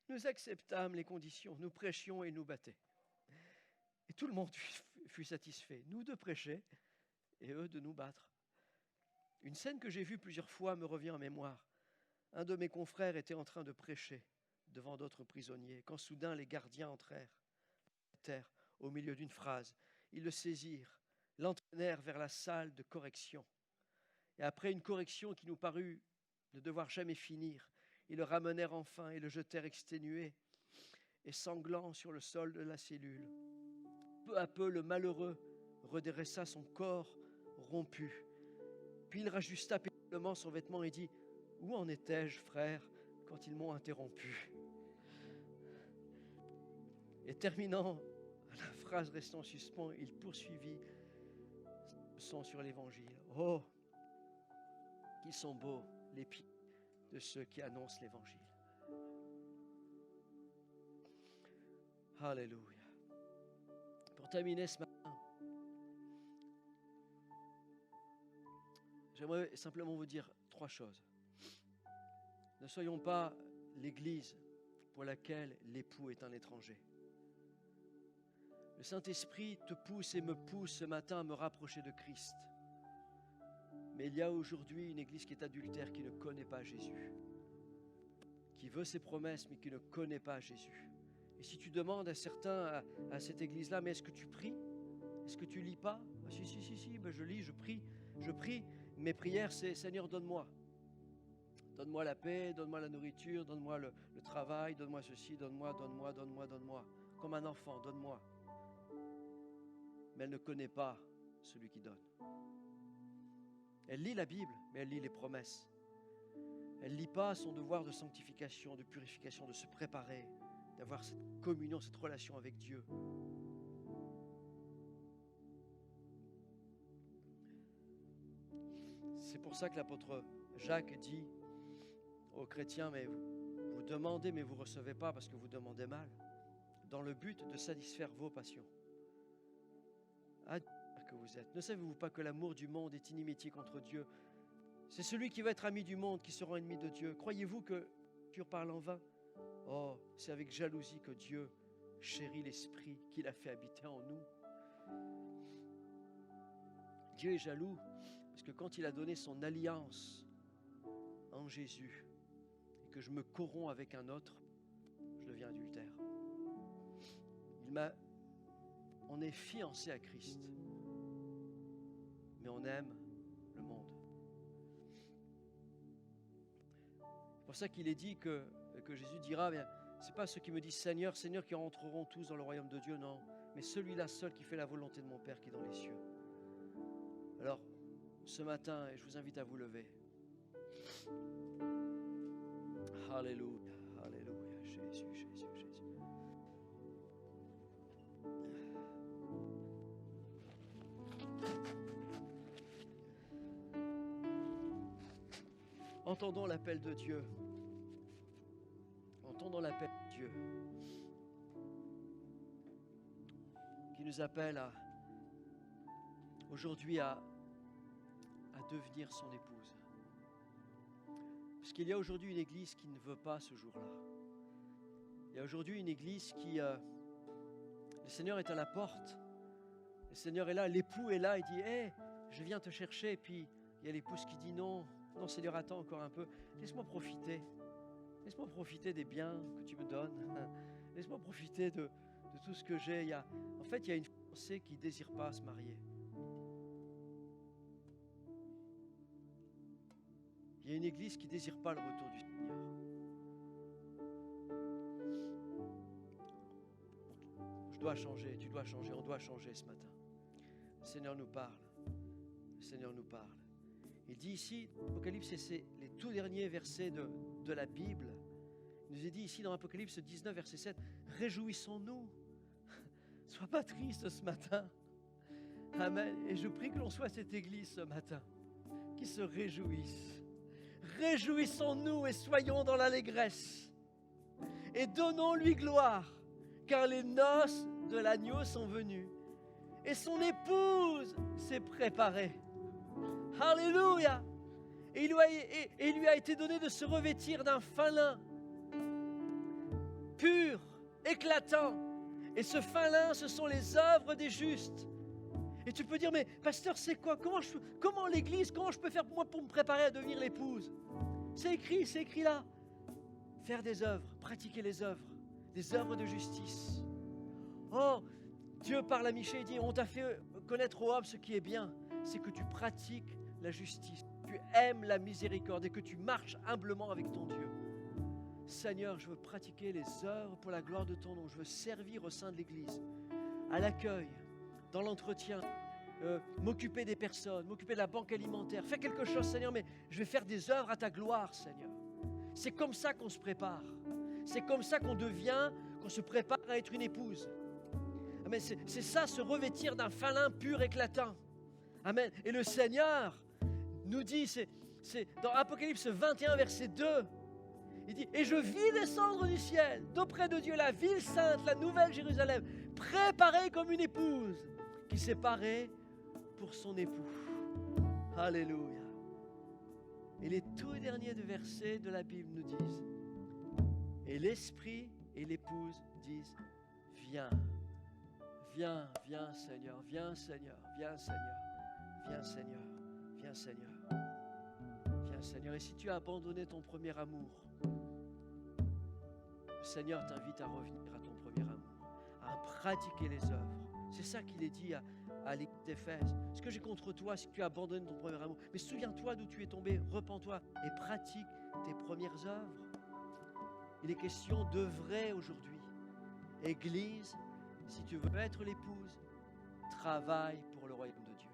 Nous acceptâmes les conditions, nous prêchions et ils nous battaient. Et tout le monde fut satisfait, nous de prêcher et eux de nous battre. Une scène que j'ai vue plusieurs fois me revient en mémoire. Un de mes confrères était en train de prêcher devant d'autres prisonniers, quand soudain les gardiens entrèrent à terre au milieu d'une phrase. Ils le saisirent, l'entraînèrent vers la salle de correction. Et après une correction qui nous parut ne devoir jamais finir, ils le ramenèrent enfin et le jetèrent exténué et sanglant sur le sol de la cellule. Peu à peu, le malheureux redressa son corps rompu. Puis il rajusta paisiblement son vêtement et dit, « Où en étais-je, frère, quand ils m'ont interrompu ?» Et terminant la phrase restant en suspens, il poursuivit son sur l'Évangile. Oh, qu'ils sont beaux les pieds de ceux qui annoncent l'Évangile. Alléluia. Pour terminer ce matin, j'aimerais simplement vous dire 3 choses. Ne soyons pas l'Église pour laquelle l'époux est un étranger. Le Saint-Esprit te pousse et me pousse ce matin à me rapprocher de Christ. Mais il y a aujourd'hui une Église qui est adultère, qui ne connaît pas Jésus, qui veut ses promesses, mais qui ne connaît pas Jésus. Et si tu demandes à certains, à cette Église-là, mais est-ce que tu pries? Est-ce que tu lis pas? Si, ben je lis, je prie. Mes prières, c'est Seigneur, donne-moi. Donne-moi la paix, donne-moi la nourriture, donne-moi le travail, donne-moi ceci, donne-moi. Comme un enfant, donne-moi. Mais elle ne connaît pas celui qui donne. Elle lit la Bible, mais elle lit les promesses. Elle ne lit pas son devoir de sanctification, de purification, de se préparer, d'avoir cette communion, cette relation avec Dieu. C'est pour ça que l'apôtre Jacques dit aux chrétiens, mais vous demandez, mais vous ne recevez pas parce que vous demandez mal, dans le but de satisfaire vos passions. Que vous êtes. Ne savez-vous pas que l'amour du monde est inimitié contre Dieu? C'est celui qui va être ami du monde qui sera ennemi de Dieu. Croyez-vous que Dieu parle en vain? Oh, c'est avec jalousie que Dieu chérit l'esprit qu'il a fait habiter en nous. Dieu est jaloux parce que quand il a donné son alliance en Jésus et que je me corromps avec un autre, je deviens adultère. On est fiancé à Christ, mais on aime le monde. C'est pour ça qu'il est dit que Jésus dira, bien, ce n'est pas ceux qui me disent Seigneur, Seigneur qui rentreront tous dans le royaume de Dieu, non, mais celui-là seul qui fait la volonté de mon Père qui est dans les cieux. Alors, ce matin, je vous invite à vous lever. Alléluia, alléluia, Jésus. Entendons l'appel de Dieu. Entendons l'appel de Dieu qui nous appelle aujourd'hui à devenir son épouse. Parce qu'il y a aujourd'hui une église qui ne veut pas ce jour-là. Il y a aujourd'hui une église qui... le Seigneur est à la porte. Le Seigneur est là, l'époux est là, il dit « Hey, je viens te chercher » et puis il y a l'épouse qui dit « Non, non Seigneur, attends encore un peu. Laisse-moi profiter. Laisse-moi profiter des biens que tu me donnes. Laisse-moi profiter de tout ce que j'ai. » En fait, il y a une fiancée qui ne désire pas se marier. Il y a une église qui ne désire pas le retour du Seigneur. Je dois changer, tu dois changer, on doit changer ce matin. Le Seigneur nous parle. Le Seigneur nous parle. Il dit ici, Apocalypse, c'est les tout derniers versets de la Bible. Il nous est dit ici dans Apocalypse 19, verset 7, « Réjouissons-nous, sois pas triste ce matin. » Amen. Et je prie que l'on soit cette église ce matin, qui se réjouisse. Réjouissons-nous et soyons dans l'allégresse. Et donnons-lui gloire, car les noces de l'agneau sont venues. Et son épouse s'est préparée. Alléluia! Et il lui a été donné de se revêtir d'un fin lin pur, éclatant. Et ce fin lin, ce sont les œuvres des justes. Et tu peux dire, mais pasteur, c'est quoi? Comment l'église, comment je peux faire pour me préparer à devenir l'épouse? C'est écrit là. Faire des œuvres, pratiquer les œuvres, des œuvres de justice. Oh, Dieu parle à Michée et dit, on t'a fait connaître aux hommes ce qui est bien, c'est que tu pratiques la justice, tu aimes la miséricorde et que tu marches humblement avec ton Dieu. Seigneur, je veux pratiquer les œuvres pour la gloire de ton nom. Je veux servir au sein de l'Église, à l'accueil, dans l'entretien, m'occuper des personnes, m'occuper de la banque alimentaire. Fais quelque chose, Seigneur, mais je vais faire des œuvres à ta gloire, Seigneur. C'est comme ça qu'on se prépare. C'est comme ça qu'on se prépare à être une épouse. Amen. C'est ça, se revêtir d'un fin pur éclatant. Amen. Et le Seigneur nous dit, c'est dans Apocalypse 21, verset 2, il dit, « Et je vis descendre du ciel, d'auprès de Dieu, la ville sainte, la nouvelle Jérusalem, préparée comme une épouse, qui s'est parée pour son époux. » Alléluia. Et les tout derniers versets de la Bible nous disent, « Et l'Esprit et l'épouse disent, viens, viens, viens Seigneur, viens Seigneur, viens Seigneur, viens Seigneur, viens Seigneur, viens Seigneur. » Et si tu as abandonné ton premier amour, le Seigneur t'invite à revenir à ton premier amour, à pratiquer les œuvres. C'est ça qu'il est dit à l'église d'Éphèse. Ce que j'ai contre toi, c'est que tu as abandonné ton premier amour. Mais souviens-toi d'où tu es tombé, repens-toi et pratique tes premières œuvres. Il est question d'œuvrer aujourd'hui. Église, si tu veux être l'épouse, travaille pour le royaume de Dieu.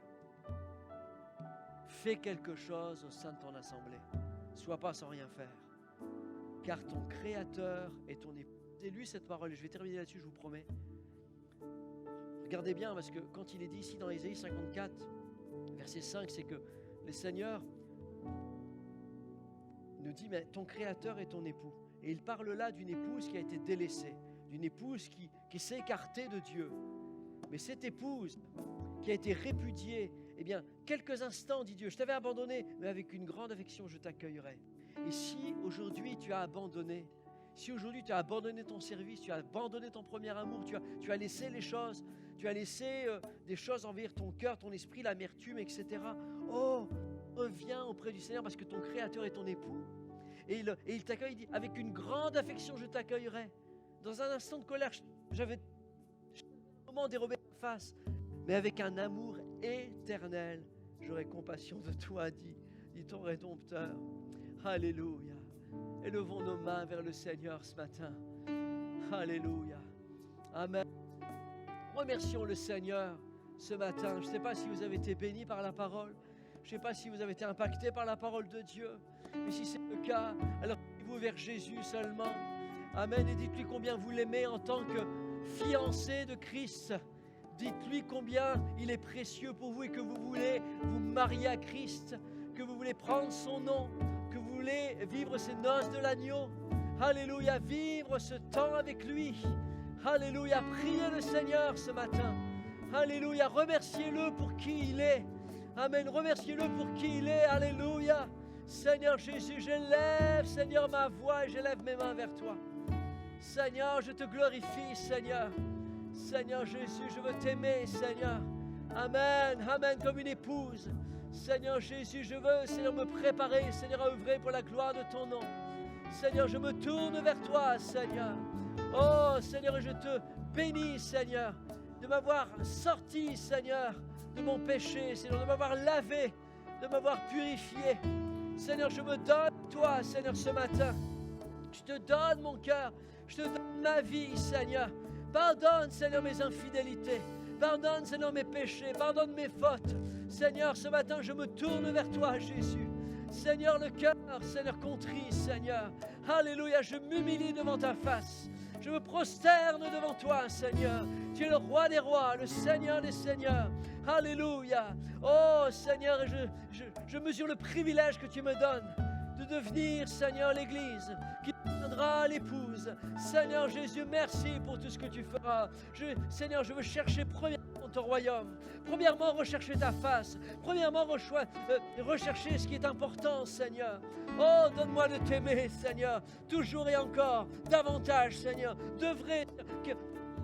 Fais quelque chose au sein de ton assemblée. Sois pas sans rien faire. Car ton Créateur est ton époux. J'ai lu cette parole et je vais terminer là-dessus, je vous promets. Regardez bien, parce que quand il est dit ici dans Ésaïe 54, verset 5, c'est que le Seigneur nous dit, mais ton Créateur est ton époux. Et il parle là d'une épouse qui a été délaissée, d'une épouse qui s'est écartée de Dieu. Mais cette épouse qui a été répudiée, eh bien, quelques instants, dit Dieu, je t'avais abandonné, mais avec une grande affection, je t'accueillerai. Et si aujourd'hui tu as abandonné, si aujourd'hui tu as abandonné ton service, tu as abandonné ton premier amour, tu as laissé les choses, tu as laissé des choses envers ton cœur, ton esprit, l'amertume, etc. Oh, reviens auprès du Seigneur parce que ton Créateur est ton époux. Et il t'accueille, il dit, avec une grande affection, je t'accueillerai. Dans un instant de colère, j'avais un moment dérobé ma face, mais avec un amour éternel, j'aurai compassion de toi, dit ton Rédempteur. Alléluia. Élevons nos mains vers le Seigneur ce matin. Alléluia. Amen. Remercions le Seigneur ce matin. Je ne sais pas si vous avez été bénis par la parole. Je ne sais pas si vous avez été impactés par la parole de Dieu. Mais si c'est le cas, alors tournez-vous vers Jésus seulement. Amen. Et dites-lui combien vous l'aimez en tant que fiancé de Christ. Dites-lui combien il est précieux pour vous et que vous voulez vous marier à Christ, que vous voulez prendre son nom, que vous voulez vivre ces noces de l'agneau. Alléluia, vivre ce temps avec lui. Alléluia, priez le Seigneur ce matin. Alléluia, remerciez-le pour qui il est. Amen, remerciez-le pour qui il est. Alléluia. Seigneur Jésus, j'élève, Seigneur, ma voix et j'élève mes mains vers toi. Seigneur, je te glorifie, Seigneur. Seigneur Jésus, je veux t'aimer, Seigneur. Amen, amen, comme une épouse. Seigneur Jésus, je veux, Seigneur, me préparer, Seigneur, à œuvrer pour la gloire de ton nom. Seigneur, je me tourne vers toi, Seigneur. Oh, Seigneur, je te bénis, Seigneur, de m'avoir sorti, Seigneur, de mon péché, Seigneur, de m'avoir lavé, de m'avoir purifié. Seigneur, je me donne à toi, Seigneur, ce matin. Je te donne mon cœur, je te donne ma vie, Seigneur. Pardonne, Seigneur, mes infidélités. Pardonne, Seigneur, mes péchés. Pardonne mes fautes. Seigneur, ce matin, je me tourne vers toi, Jésus. Seigneur, le cœur, Seigneur, contrit, Seigneur. Alléluia, je m'humilie devant ta face. Je me prosterne devant toi, Seigneur. Tu es le roi des rois, le Seigneur des seigneurs. Alléluia. Oh, Seigneur, je mesure le privilège que tu me donnes de devenir, Seigneur, l'Église qui deviendra l'épouse. Seigneur Jésus, merci pour tout ce que tu feras. Seigneur, je veux chercher premièrement ton royaume. Premièrement, rechercher ta face. Premièrement, rechercher ce qui est important, Seigneur. Oh, donne-moi de t'aimer, Seigneur, toujours et encore, davantage, Seigneur, d'œuvrer, que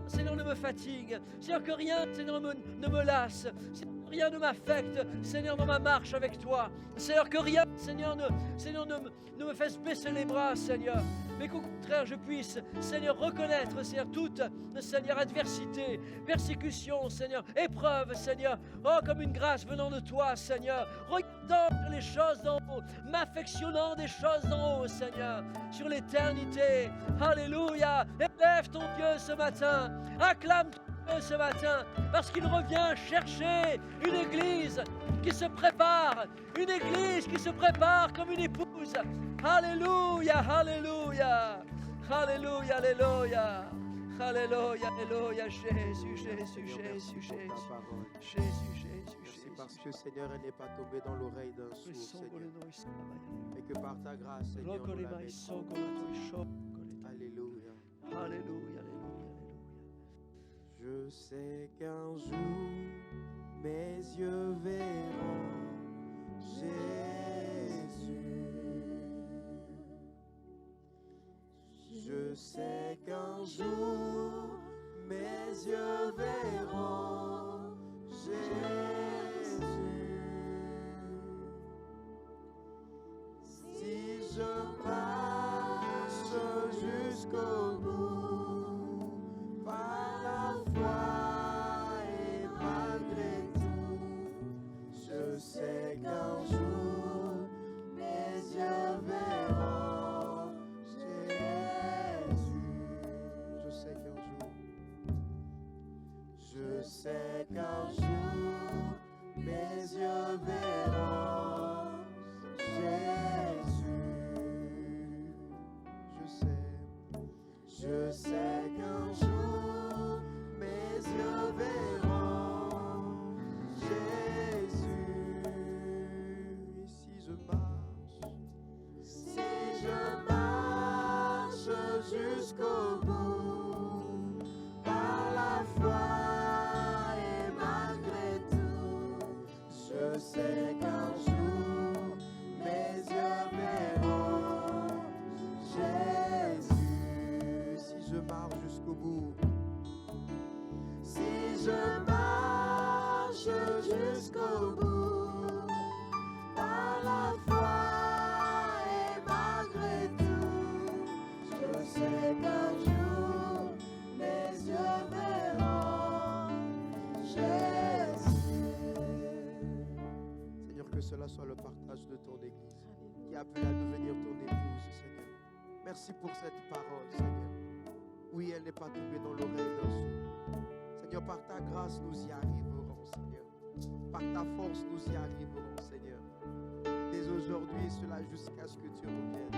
Seigneur ne me fatigue, Seigneur, que rien, Seigneur, ne me lasse, Seigneur, rien ne m'affecte, Seigneur, dans ma marche avec toi. Seigneur, que rien, Seigneur, ne me fasse baisser les bras, Seigneur, mais qu'au contraire, je puisse, Seigneur, reconnaître, Seigneur, toute, Seigneur, adversité, persécution, Seigneur, épreuve, Seigneur, oh, comme une grâce venant de toi, Seigneur, regardant les choses d'en haut, m'affectionnant des choses d'en haut, Seigneur, sur l'éternité. Alléluia. Élève ton Dieu ce matin, acclame ce matin, parce qu'il revient chercher une église qui se prépare, une église qui se prépare comme une épouse. Alléluia, alléluia, alléluia, alléluia, alléluia, alléluia, Jésus, Jésus, Jésus, Jésus, Jésus, Jésus. Merci parce que Seigneur, elle n'est pas tombée dans l'oreille d'un sourd, Seigneur. Et que par ta grâce, Seigneur, nous la mettrons. Alléluia. Alléluia, alléluia, alléluia. Je sais qu'un jour, mes yeux verront Jésus. Je sais qu'un jour, mes yeux verront Jésus. Si je marche jusqu'au bout, par la foi et malgré tout, je sais qu'un jour, mes yeux verront Jésus. Je sais qu'un jour, je sais qu'un jour, mes yeux verront Jésus. Je sais qu'un jour, mes yeux verront Jésus. Et si je marche jusqu'au bout, par la foi et malgré tout, je sais qu'un jour, mes yeux verront Jésus. Si je marche jusqu'au bout, si je marche jusqu'au bout, par la foi et malgré tout, je sais qu'un jour, mes yeux verront Jésus. Seigneur, que cela soit le partage de ton Église, qui appelle à devenir ton épouse, Seigneur. Merci pour cette parole, Seigneur. Oui, elle n'est pas tombée dans l'oreille d'un sourd. Seigneur, par ta grâce, nous y arriverons, Seigneur. Par ta force, nous y arriverons, Seigneur. Dès aujourd'hui, cela jusqu'à ce que tu reviennes.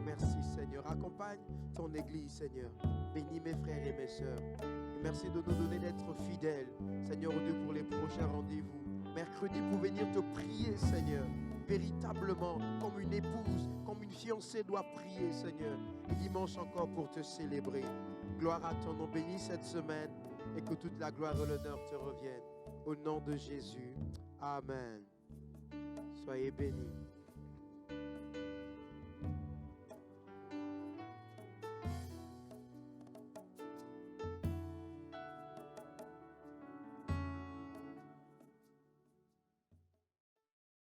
Merci, Seigneur. Accompagne ton Église, Seigneur. Bénis mes frères et mes sœurs. Et merci de nous donner d'être fidèles, Seigneur, Dieu, pour les prochains rendez-vous. Mercredi, pour venir te prier, Seigneur. Véritablement, comme une épouse, comme une fiancée doit prier, Seigneur. Et dimanche encore pour te célébrer. Gloire à ton nom. Bénis cette semaine et que toute la gloire et l'honneur te reviennent. Au nom de Jésus. Amen. Soyez bénis.